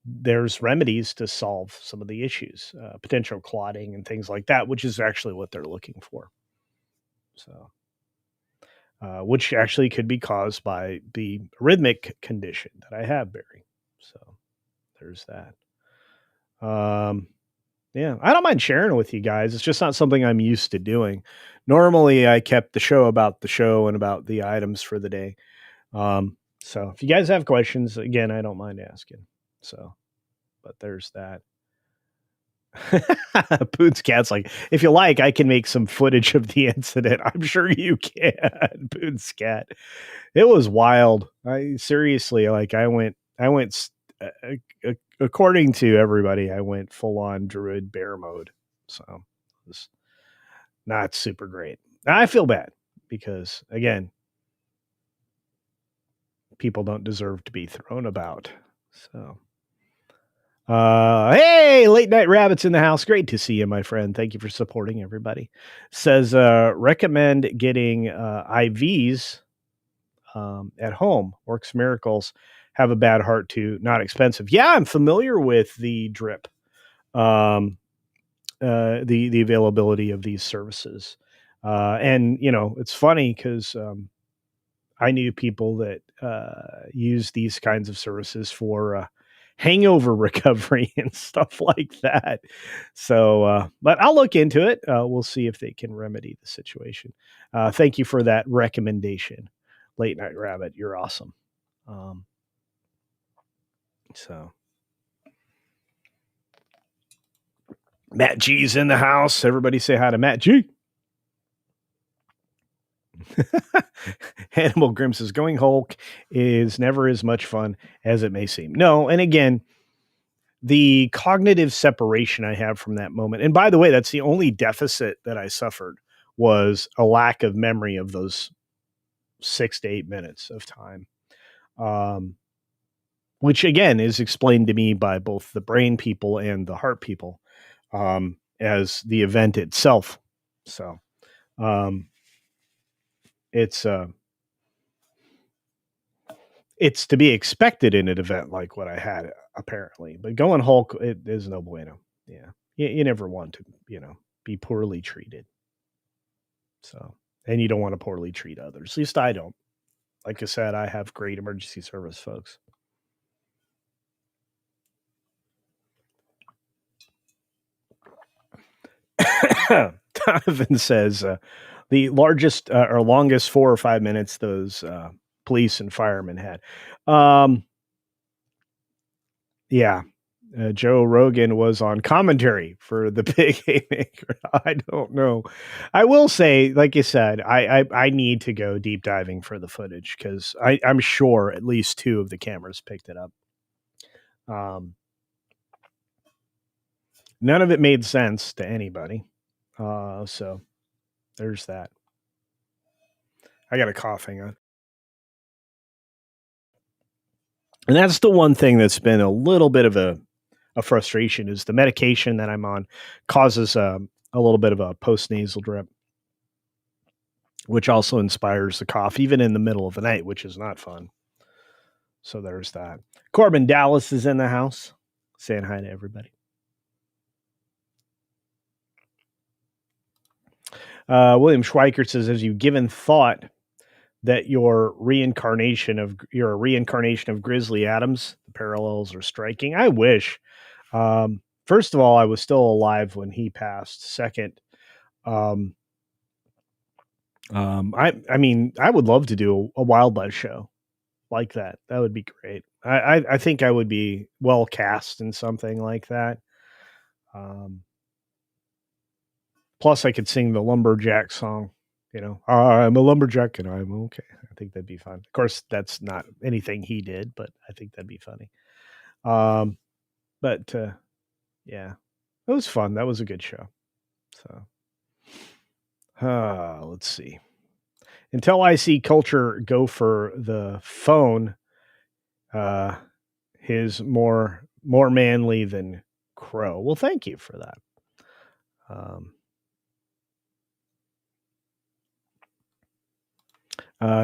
there's remedies to solve some of the issues, potential clotting and things like that, which is actually what they're looking for. So, which actually could be caused by the rhythmic condition that I have, Barry. So, there's that. Yeah, I don't mind sharing with you guys. It's just not something I'm used to doing. Normally, I kept the show about the show and about the items for the day. So if you guys have questions, again, I don't mind asking. So, but there's that. Poon's cat's like, if you like, I can make some footage of the incident. I'm sure you can. Poon's cat. It was wild. I seriously, like, according to everybody, I went full on druid bear mode. So it was not super great. I feel bad because again, people don't deserve to be thrown about. So, hey, late night rabbits in the house. Great to see you, my friend. Thank you for supporting everybody. Says, recommend getting IVs at home. Works miracles. Have a bad heart too. Not expensive. Yeah, I'm familiar with the drip. The availability of these services. And it's funny because I knew people that use these kinds of services for hangover recovery and stuff like that. So, but I'll look into it. We'll see if they can remedy the situation. Thank you for that recommendation, Late Night Rabbit. You're awesome. So Matt G's in the house. Everybody say hi to Matt G. Hannibal Grimm says going Hulk is never as much fun as it may seem. No, and again, the cognitive separation I have from that moment. And by the way, that's the only deficit that I suffered was a lack of memory of those 6 to 8 minutes of time. Which again is explained to me by both the brain people and the heart people as the event itself. So it's to be expected in an event like what I had, apparently. But going Hulk, it is no bueno. Yeah, you never want to, be poorly treated. So, and you don't want to poorly treat others. At least I don't. Like I said, I have great emergency service folks. Donovan says the largest or longest 4 or 5 minutes those police and firemen had. Yeah. Joe Rogan was on commentary for the big haymaker. I don't know. I will say, like you said, I need to go deep diving for the footage because I'm sure at least 2 of the cameras picked it up. None of it made sense to anybody. So there's that. I got a coughing on. And that's the one thing that's been a little bit of a frustration is the medication that I'm on causes a little bit of a post-nasal drip, which also inspires the cough, even in the middle of the night, which is not fun. So there's that. Corbin Dallas is in the house saying hi to everybody. William Schweikert says, "Have you given thought that you're a reincarnation of Grizzly Adams? The parallels are striking. I wish. First of all, I was still alive when he passed. Second, I mean, I would love to do a wildlife show like that. That would be great. I think I would be well cast in something like that. Plus, I could sing the lumberjack song. I'm a lumberjack and I'm okay. I think that'd be fun. Of course, that's not anything he did, but I think that'd be funny. But yeah, it was fun. That was a good show. So, let's see. Until I see Culture go for the phone, his more manly than Crow. Well, thank you for that.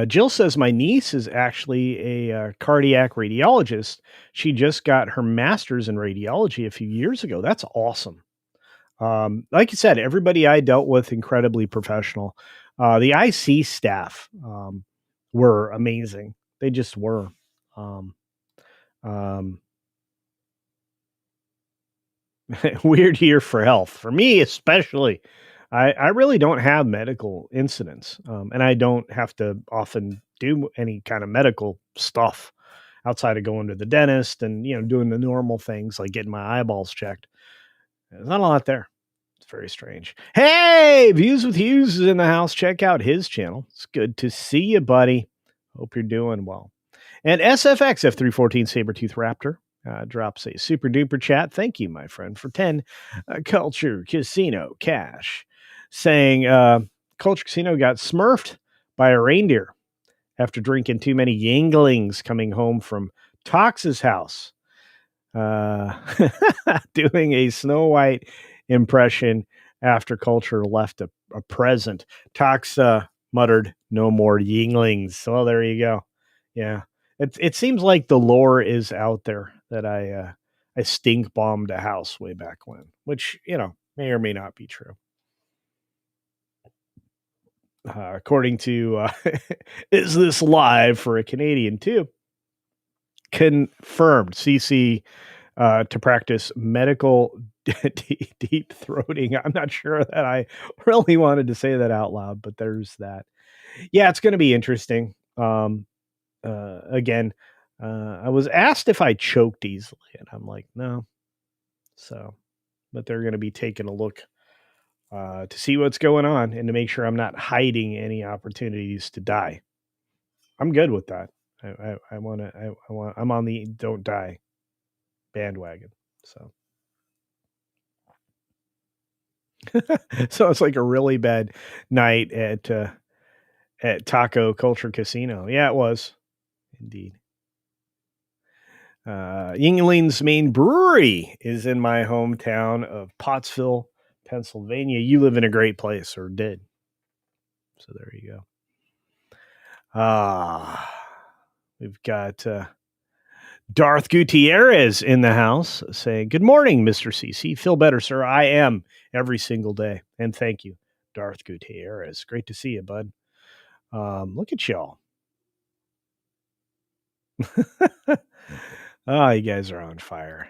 Jill says my niece is actually a cardiac radiologist. She just got her master's in radiology a few years ago. That's awesome. Like you said, everybody I dealt with incredibly professional. The IC staff were amazing. They just were. Weird year for health for me, especially. I really don't have medical incidents, and I don't have to often do any kind of medical stuff outside of going to the dentist and doing the normal things like getting my eyeballs checked. There's not a lot there. It's very strange. Hey, Views with Hughes is in the house. Check out his channel. It's good to see you, buddy. Hope you're doing well. And SFX F314 Sabertooth Raptor drops a super duper chat. Thank you, my friend, for 10 Culture Casino cash. Saying Culture Casino got smurfed by a reindeer after drinking too many Yanglings coming home from Tox's house. Doing a Snow White impression after Culture left a present. Tox muttered, "No more Yinglings." Well, there you go. Yeah. It seems like the lore is out there that I stink bombed a house way back when, which, may or may not be true. According to Is This Live for a Canadian too? confirmed. CC to practice medical deep throating. I'm not sure that I really wanted to say that out loud, but there's that. Yeah, it's going to be interesting. Again, I was asked if I choked easily, and I'm like, no. So, but they're going to be taking a look to see what's going on and to make sure I'm not hiding any opportunities to die. I'm good with that. I want to. I want. I'm on the don't die bandwagon. So. So it's like a really bad night at Taco Culture Casino. Yeah, it was indeed. Yingling's main brewery is in my hometown of Pottsville, Pennsylvania. You live in a great place, or did. So there you go. We've got Darth Gutierrez in the house saying, "Good morning, Mr. CC. Feel better, sir. I am every single day. And thank you, Darth Gutierrez. Great to see you, bud. Look at y'all. Oh, you guys are on fire.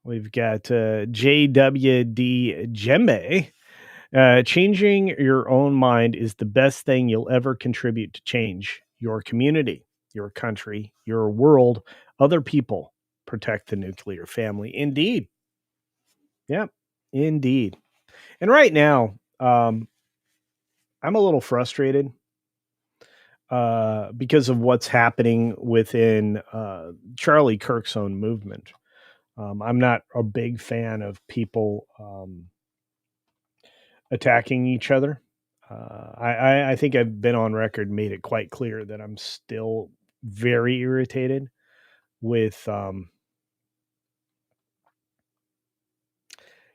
We've got JWD Jembe. Changing your own mind is the best thing you'll ever contribute to change your community, your country, your world, other people. Protect the nuclear family. Indeed. Yep. Indeed. And right now, I'm a little frustrated because of what's happening within Charlie Kirk's own movement. I'm not a big fan of people attacking each other. I think I've been on record, made it quite clear that I'm still very irritated with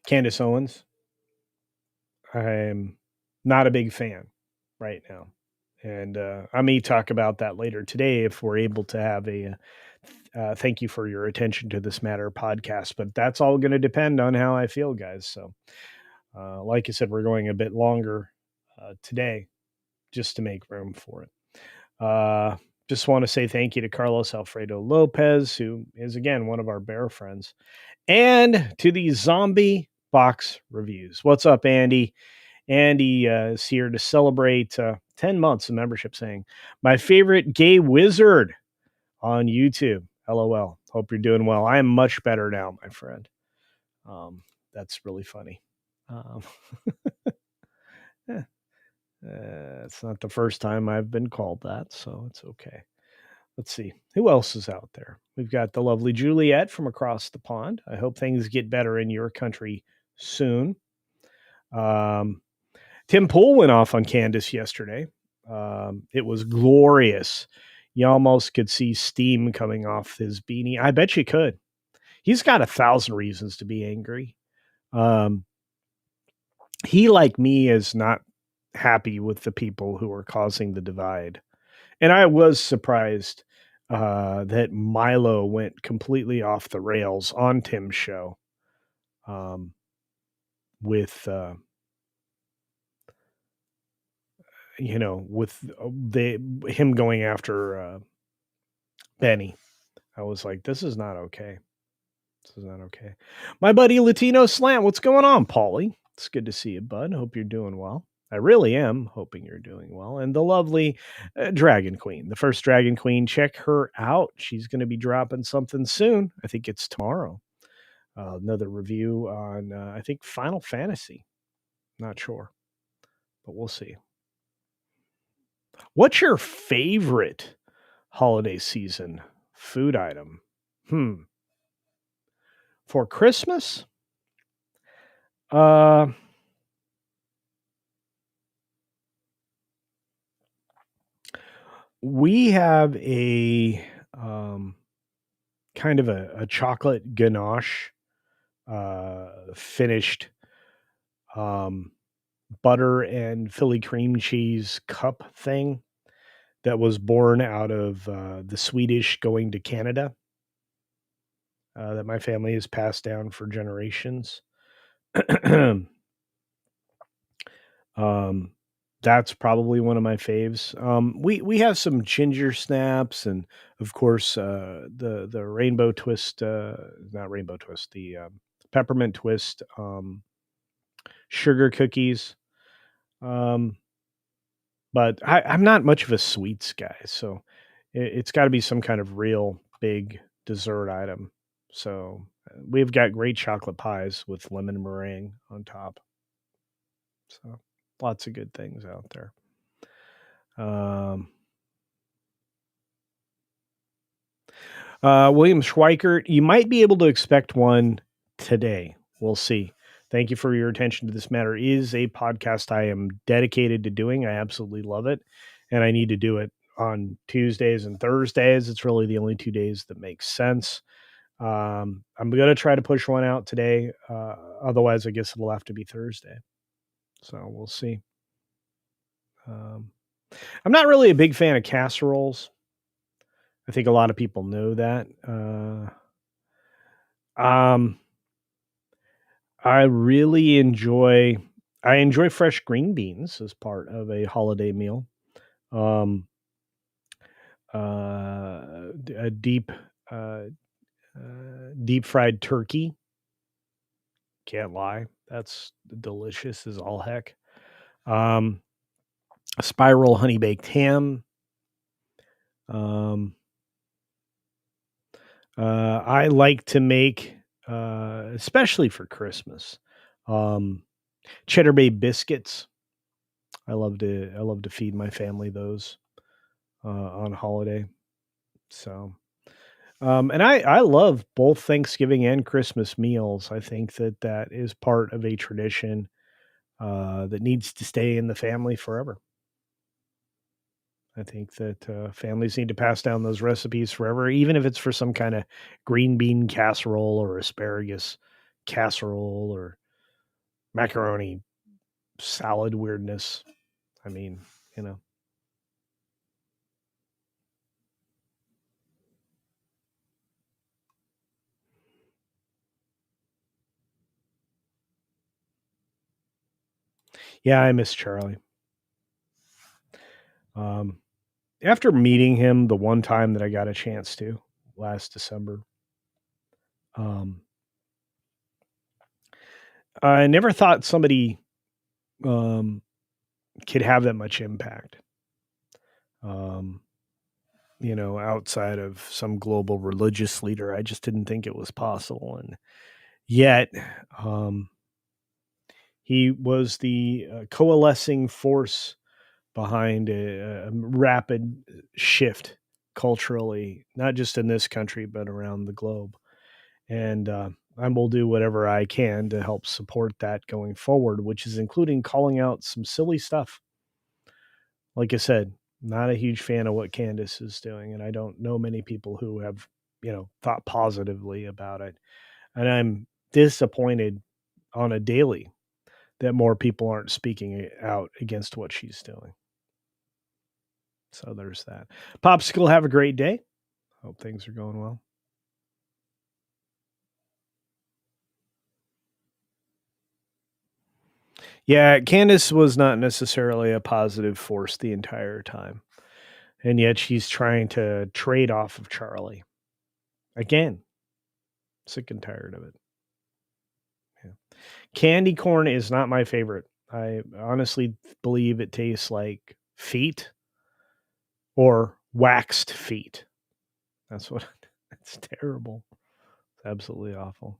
Candace Owens. I'm not a big fan right now. And I may talk about that later today if we're able to have a thank you for your attention to this matter podcast. But that's all going to depend on how I feel, guys. So, like I said, we're going a bit longer today just to make room for it. Just want to say thank you to Carlos Alfredo Lopez, who is, again, one of our bear friends, and to the Zombie Box Reviews. What's up, Andy? Andy is here to celebrate 10 months of membership, saying, my favorite gay wizard on YouTube. LOL. Hope you're doing well. I am much better now, my friend. That's really funny. Yeah. It's not the first time I've been called that, so it's okay. Let's see. Who else is out there? We've got the lovely Juliet from across the pond. I hope things get better in your country soon. Tim Pool went off on Candace yesterday. It was glorious. You almost could see steam coming off his beanie. I bet you could. He's got 1,000 reasons to be angry. He, like me, is not happy with the people who are causing the divide. And I was surprised that Milo went completely off the rails on Tim's show with him going after Benny. I was like, this is not okay. This is not okay. My buddy Latino Slant, what's going on, Paulie? It's good to see you, bud. Hope you're doing well. I really am hoping you're doing well. And the lovely Dragon Queen, the first Dragon Queen, check her out. She's going to be dropping something soon. I think it's tomorrow. Another review on, I think, Final Fantasy. Not sure, but we'll see. What's your favorite holiday season food item? For Christmas? We have a kind of a chocolate ganache finished butter and Philly cream cheese cup thing that was born out of the Swedish going to Canada that my family has passed down for generations. That's probably one of my faves. We have some ginger snaps, and of course, the rainbow twist, not rainbow twist, the peppermint twist, sugar cookies. Um, but I'm not much of a sweets guy, so it's got to be some kind of real big dessert item. So we've got great chocolate pies with lemon meringue on top. So lots of good things out there. Um, William Schweikert, you might be able to expect one today. We'll see. Thank you for your attention to this matter. It is a podcast I am dedicated to doing. I absolutely love it, and I need to do it on Tuesdays and Thursdays. It's really the only 2 days that make sense. I'm going to try to push one out today. Otherwise, I guess it'll have to be Thursday. So we'll see. Um, I'm not really a big fan of casseroles. I think a lot of people know that. Um, I really enjoy fresh green beans as part of a holiday meal. Um, a uh, deep fried turkey. Can't lie, that's delicious as all heck. Um, a spiral honey baked ham. Um, I like to make, especially for Christmas, um, cheddar bay biscuits. I love to feed my family those on holiday. So, and I love both Thanksgiving and Christmas meals. I think that that is part of a tradition that needs to stay in the family forever. I think that families need to pass down those recipes forever, even if it's for some kind of green bean casserole or asparagus casserole or macaroni salad weirdness. I mean, you know, yeah, I miss Charlie. Um, After meeting him the one time that I got a chance to last December, um, I never thought somebody um, could have that much impact. Um, outside of some global religious leader, I just didn't think it was possible, and yet um, he was the coalescing force behind a rapid shift culturally, not just in this country but around the globe. And I will do whatever I can to help support that going forward, which is including calling out some silly stuff. Like I said, not a huge fan of what Candace is doing, and I don't know many people who have, thought positively about it. And I'm disappointed on a daily that more people aren't speaking out against what she's doing. So there's that. Popsicle, have a great day. Hope things are going well. Yeah, Candace was not necessarily a positive force the entire time. And yet she's trying to trade off of Charlie. Again, sick and tired of it. Yeah. Candy corn is not my favorite. I honestly believe it tastes like feet or waxed feet. That's what it's terrible. It's absolutely awful.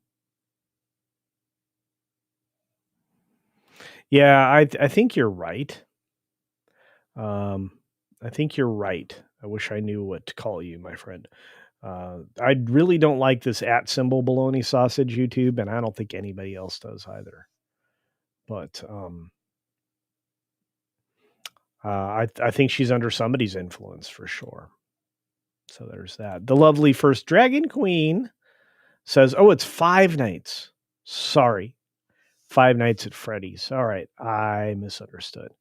Yeah, I think you're right. Um, I think you're right. I wish I knew what to call you, my friend. I really don't like this at symbol bologna sausage YouTube, and I don't think anybody else does either. But I think she's under somebody's influence for sure. So there's that. The lovely first Dragon Queen says, "Oh, it's Five Nights. Sorry, Five Nights at Freddy's. All right, I misunderstood.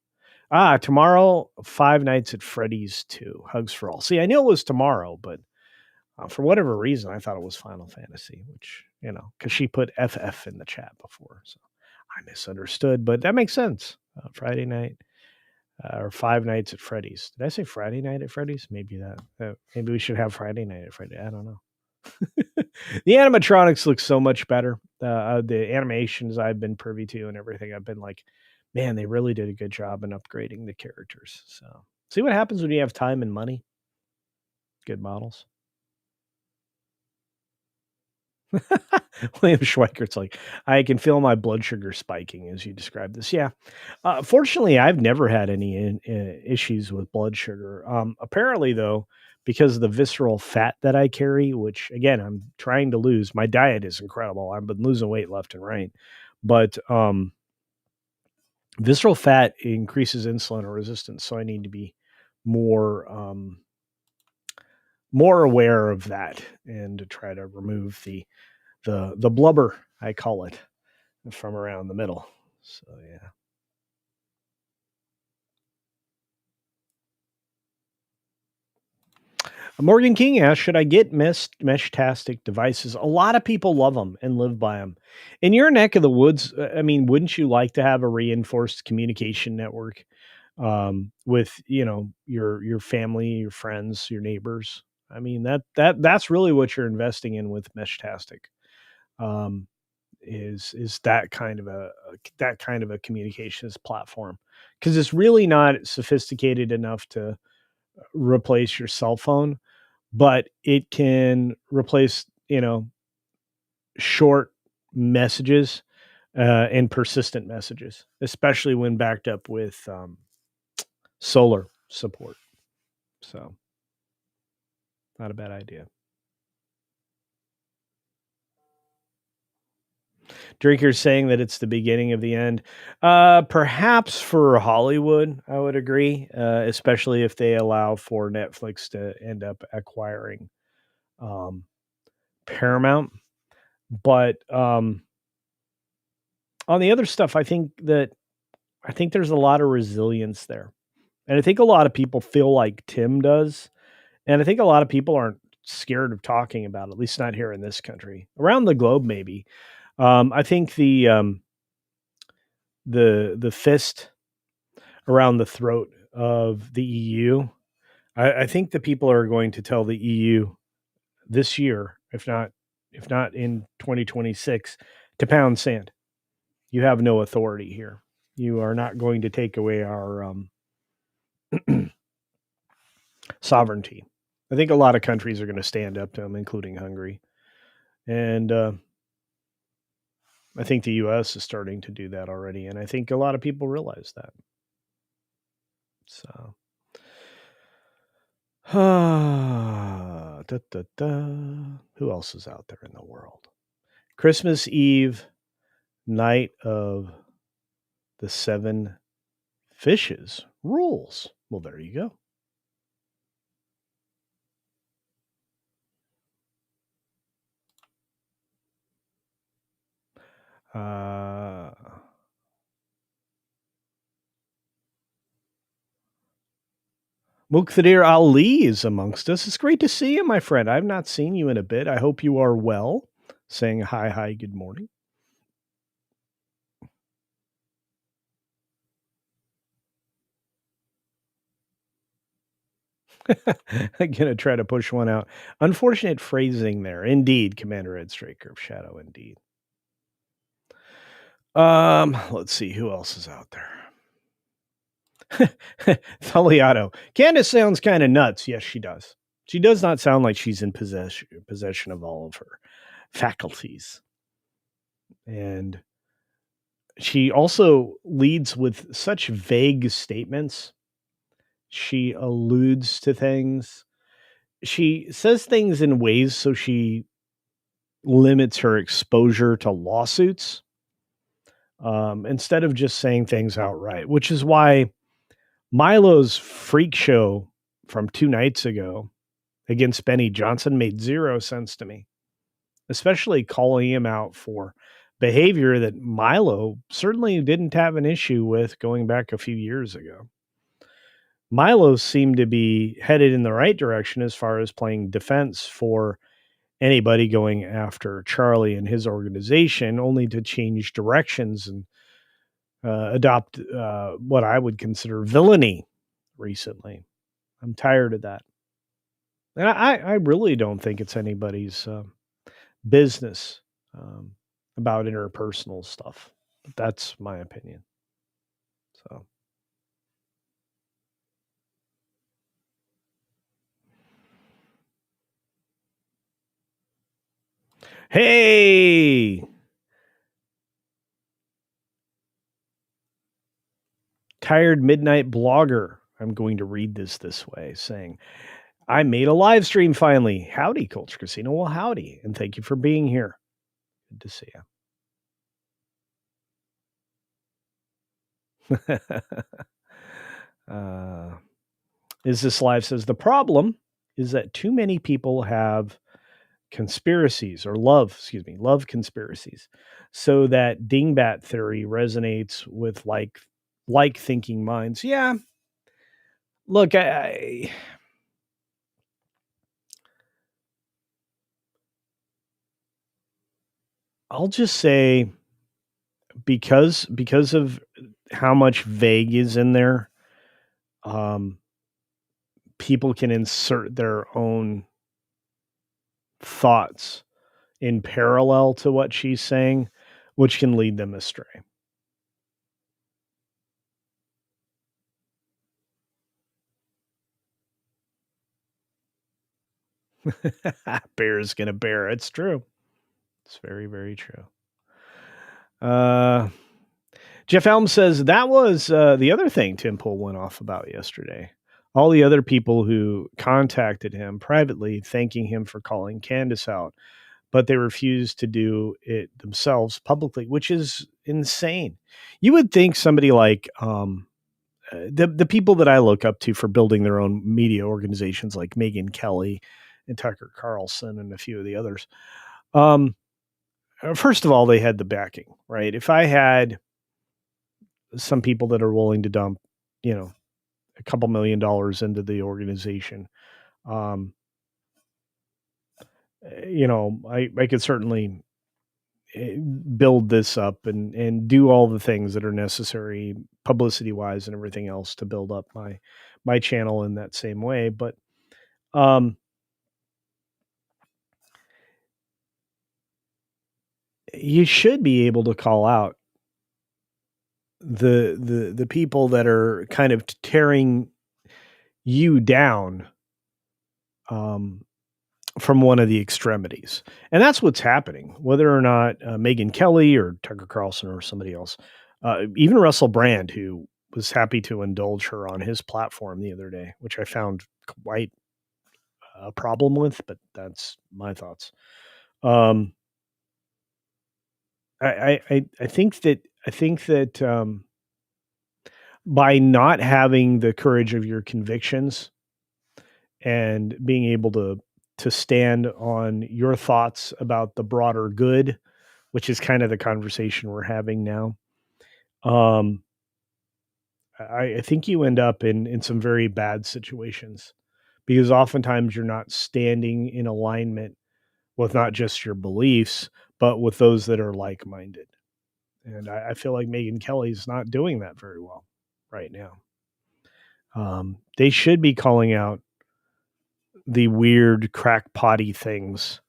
Tomorrow, Five Nights at Freddy's 2. Hugs for all. See, I knew it was tomorrow, but for whatever reason, I thought it was Final Fantasy, which, because she put FF in the chat before. So I misunderstood, but that makes sense. Friday night. or Five Nights at Freddy's. Did I say Friday Night at Freddy's? Maybe that. Maybe we should have Friday Night at Freddy's. I don't know. The animatronics look so much better. The animations I've been privy to and everything, I've been like, man, they really did a good job in upgrading the characters. So see what happens when you have time and money. Good models. William Schweikert's like, I can feel my blood sugar spiking as you describe this. Yeah. Fortunately, I've never had any issues with blood sugar. Apparently, though, because of the visceral fat that I carry, which again, I'm trying to lose, my diet is incredible. I've been losing weight left and right. But visceral fat increases insulin resistance. So I need to be more. More aware of that and to try to remove the blubber, I call it, from around the middle. So yeah. Morgan King asks, should I get Meshtastic devices? A lot of people love them and live by them. In your neck of the woods, I mean, wouldn't you like to have a reinforced communication network with your family, your friends, your neighbors? I mean that's really what you're investing in with Meshtastic. Um, is that kind of a communications platform because it's really not sophisticated enough to replace your cell phone, but it can replace short messages and persistent messages, especially when backed up with solar support. So not a bad idea. Drinker's saying that it's the beginning of the end. Perhaps for Hollywood, I would agree, especially if they allow for Netflix to end up acquiring um, Paramount. But on the other stuff, I think there's a lot of resilience there, and I think a lot of people feel like Tim does, and I think a lot of people aren't scared of talking about it, at least not here in this country. Around the globe, maybe. I think the fist around the throat of the EU. I think the people are going to tell the EU this year, if not in 2026, to pound sand. You have no authority here. You are not going to take away our sovereignty. I think a lot of countries are going to stand up to them, including Hungary, and I think the U.S. is starting to do that already, and I think a lot of people realize that. So. Da, da, da. Who else is out there in the world? Christmas Eve, night of the seven fishes rules. Well, there you go. Muqtadir Ali is amongst us. It's great to see you, my friend. I've not seen you in a bit. I hope you are well. Saying hi, good morning. I'm going to try to push one out. Unfortunate phrasing there. Indeed, Commander Ed Straker of Shadow, indeed. Let's see who else is out there. Thaliato. Candace sounds kind of nuts. Yes, she does. She does not sound like she's in possession of all of her faculties. And she also leads with such vague statements. She alludes to things. She says things in ways so she limits her exposure to lawsuits instead of just saying things outright, which is why Milo's freak show from 2 nights ago against Benny Johnson made zero sense to me, especially calling him out for behavior that Milo certainly didn't have an issue with going back a few years ago. Milo seemed to be headed in the right direction as far as playing defense for anybody going after Charlie and his organization, only to change directions and adopt what I would consider villainy recently. I'm tired of that. And I really don't think it's anybody's business um, about interpersonal stuff. But that's my opinion. So, hey, tired midnight blogger. I'm going to read this way saying, I made a live stream finally. Howdy, Culture Casino. Well, howdy. And thank you for being here. Good to see you. uh, is this live says the problem is that too many people have conspiracies or love conspiracies. So that dingbat theory resonates with like thinking minds. Yeah. Look, I'll just say because of how much vague is in there, um, people can insert their own thoughts in parallel to what she's saying, which can lead them astray. Bear's gonna bear. It's true. It's very, very true. Uh, Jeff Elm says that was the other thing Tim Pool went off about yesterday. All the other people who contacted him privately thanking him for calling Candace out, but they refused to do it themselves publicly, which is insane. You would think somebody like the people that I look up to for building their own media organizations, like Megyn Kelly and Tucker Carlson and a few of the others. First of all, they had the backing, right? If I had some people that are willing to dump, a couple $1 million into the organization, um, I could certainly build this up and do all the things that are necessary publicity wise and everything else to build up my channel in that same way. But um, you should be able to call out the people that are kind of tearing you down um, from one of the extremities, and that's what's happening. Whether or not Megyn Kelly or Tucker Carlson or somebody else, even Russell Brand, who was happy to indulge her on his platform the other day, which I found quite a problem with, but that's my thoughts. Um, I think that by not having the courage of your convictions and being able to stand on your thoughts about the broader good, which is kind of the conversation we're having now. Um, I think you end up in some very bad situations because oftentimes you're not standing in alignment with not just your beliefs, but with those that are like minded. And I feel like Megyn Kelly's not doing that very well right now. They should be calling out the weird crackpotty things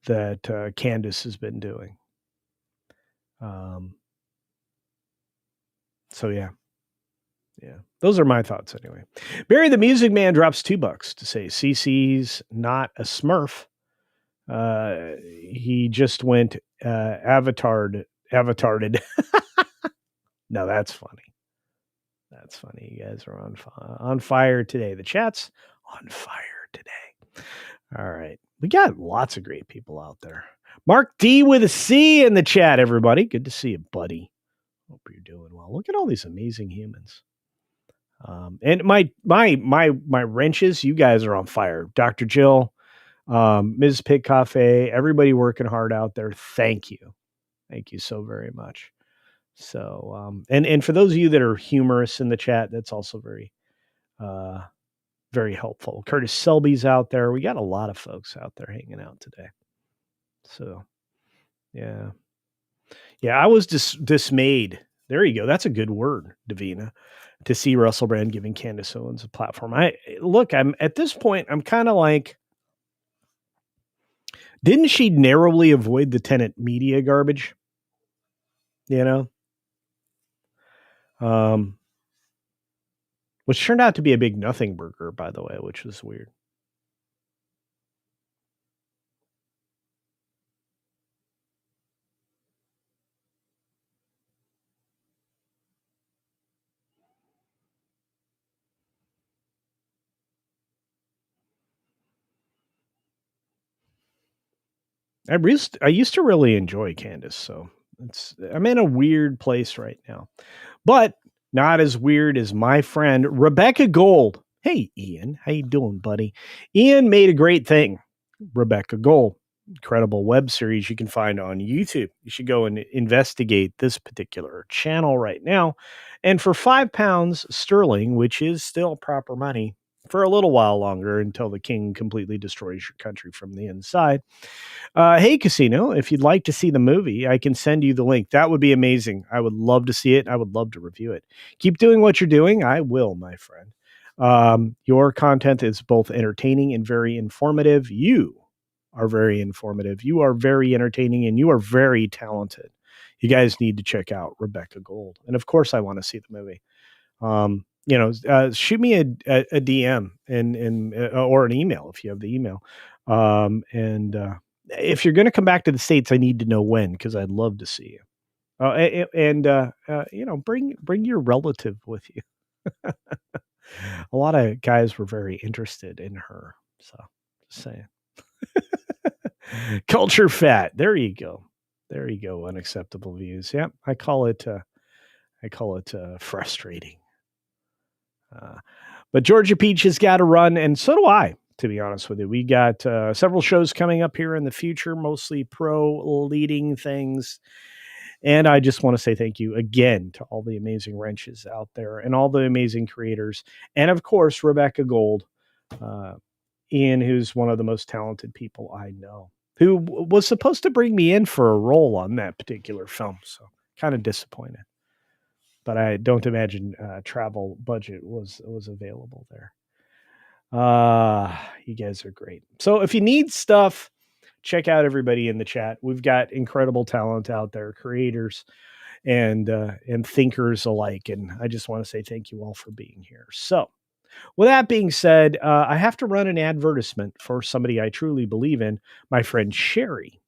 that Candace has been doing. Um, so yeah, those are my thoughts anyway. Barry the Music Man drops $2 to say CC's not a Smurf. He just went avatared. No, that's funny. That's funny. You guys are on fire today. The chat's on fire today. All right. We got lots of great people out there. Mark D with a C in the chat, everybody. Good to see you, buddy. Hope you're doing well. Look at all these amazing humans. And my wrenches, you guys are on fire. Dr. Jill, Ms. Pig Cafe, everybody working hard out there. Thank you. Thank you so very much. So, and for those of you that are humorous in the chat, that's also uh, very helpful. Curtis Selby's out there. We got a lot of folks out there hanging out today. So, yeah. I was dismayed There you go. That's a good word, Davina, to see Russell Brand giving Candace Owens a platform. I'm at this point, I'm kind of like, didn't she narrowly avoid the tenant media garbage? You know, um, which turned out to be a big nothing burger, by the way, which was weird. I used to really enjoy Candace, so I'm in a weird place right now, but not as weird as my friend Rebecca Gold. Hey, Ian, how you doing, buddy? Ian made a great thing. Rebecca Gold, incredible web series you can find on YouTube. You should go and investigate this particular channel right now. And for £5 sterling, which is still proper money, for a little while longer until the king completely destroys your country from the inside. Hey, Casino, if you'd like to see the movie, I can send you the link. That would be amazing. I would love to see it. I would love to review it. Keep doing what you're doing. I will, my friend. Your content is both entertaining and very informative. You are very informative. You are very entertaining, and you are very talented. You guys need to check out Rebecca Gold. And of course, I want to see the movie. Shoot me a DM and or an email if you have the email. And if you're going to come back to the States, I need to know when, because I'd love to see you. Bring your relative with you. A lot of guys were very interested in her. So just saying. Culture fat. There you go. There you go. Unacceptable views. Yeah, I call it frustrating. But Georgia Peach has got to run, and so do I, to be honest with you. We got several shows coming up here in the future, mostly pro leading things. And I just want to say thank you again to all the amazing wrenches out there and all the amazing creators. And of course, Rebecca Gold, Ian, who's one of the most talented people I know, who was supposed to bring me in for a role on that particular film. So kind of disappointed. But I don't imagine travel budget was available there. You guys are great. So if you need stuff, check out everybody in the chat. We've got incredible talent out there, creators and thinkers alike. And I just want to say thank you all for being here. So with that being said, I have to run an advertisement for somebody I truly believe in, my friend Sherry,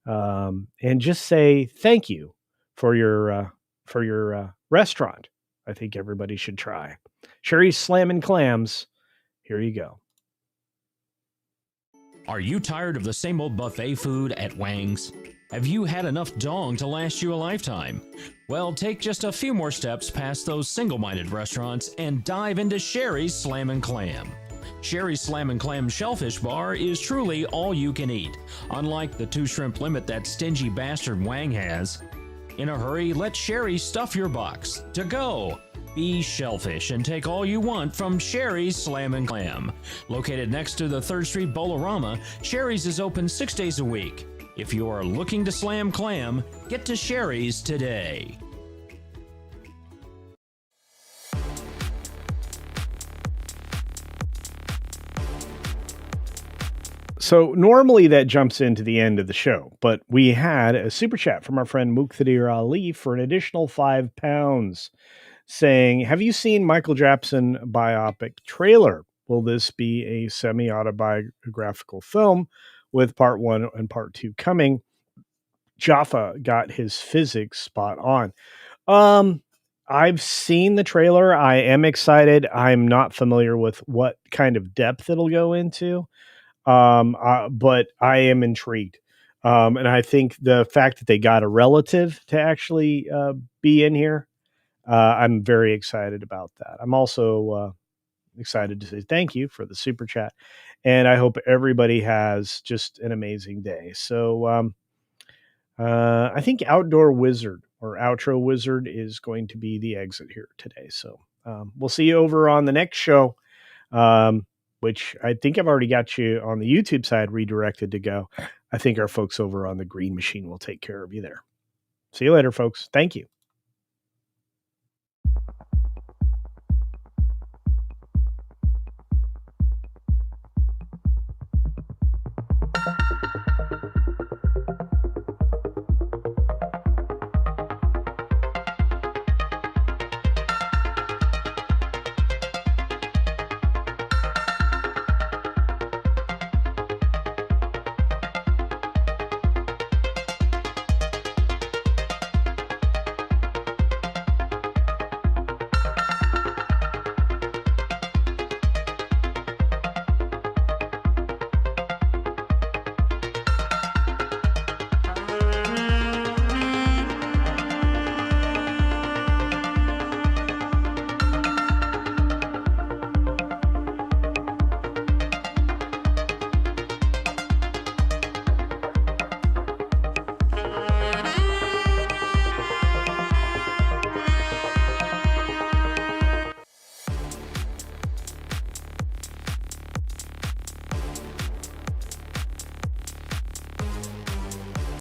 and just say thank you for your restaurant. I think everybody should try Sherry's Slammin' Clams. Here you go. Are you tired of the same old buffet food at Wang's? Have you had enough dong to last you a lifetime? Well, take just a few more steps past those single-minded restaurants and dive into Sherry's Slammin' Clam. Sherry's Slammin' Clam Shellfish Bar is truly all you can eat, unlike the 2-shrimp limit that stingy bastard Wang has. In a hurry, let Sherry stuff your box. To go! Be shellfish and take all you want from Sherry's Slammin' Clam. Located next to the 3rd Street Bolorama, Sherry's is open 6 days a week. If you are looking to slam clam, get to Sherry's today. So normally that jumps into the end of the show, but we had a super chat from our friend Muqtadir Ali for an additional £5 saying, have you seen Michael Jackson biopic trailer? Will this be a semi-autobiographical film with part 1 and part 2 coming? Jaffa got his physics spot on. I've seen the trailer. I am excited. I'm not familiar with what kind of depth it'll go into. But I am intrigued. And I think the fact that they got a relative to actually be in here, I'm very excited about that. I'm also excited to say thank you for the super chat. And I hope everybody has just an amazing day. So I think Outdoor Wizard or Outro Wizard is going to be the exit here today. So we'll see you over on the next show. Which I think I've already got you on the YouTube side redirected to go. I think our folks over on the Green Machine will take care of you there. See you later, folks. Thank you.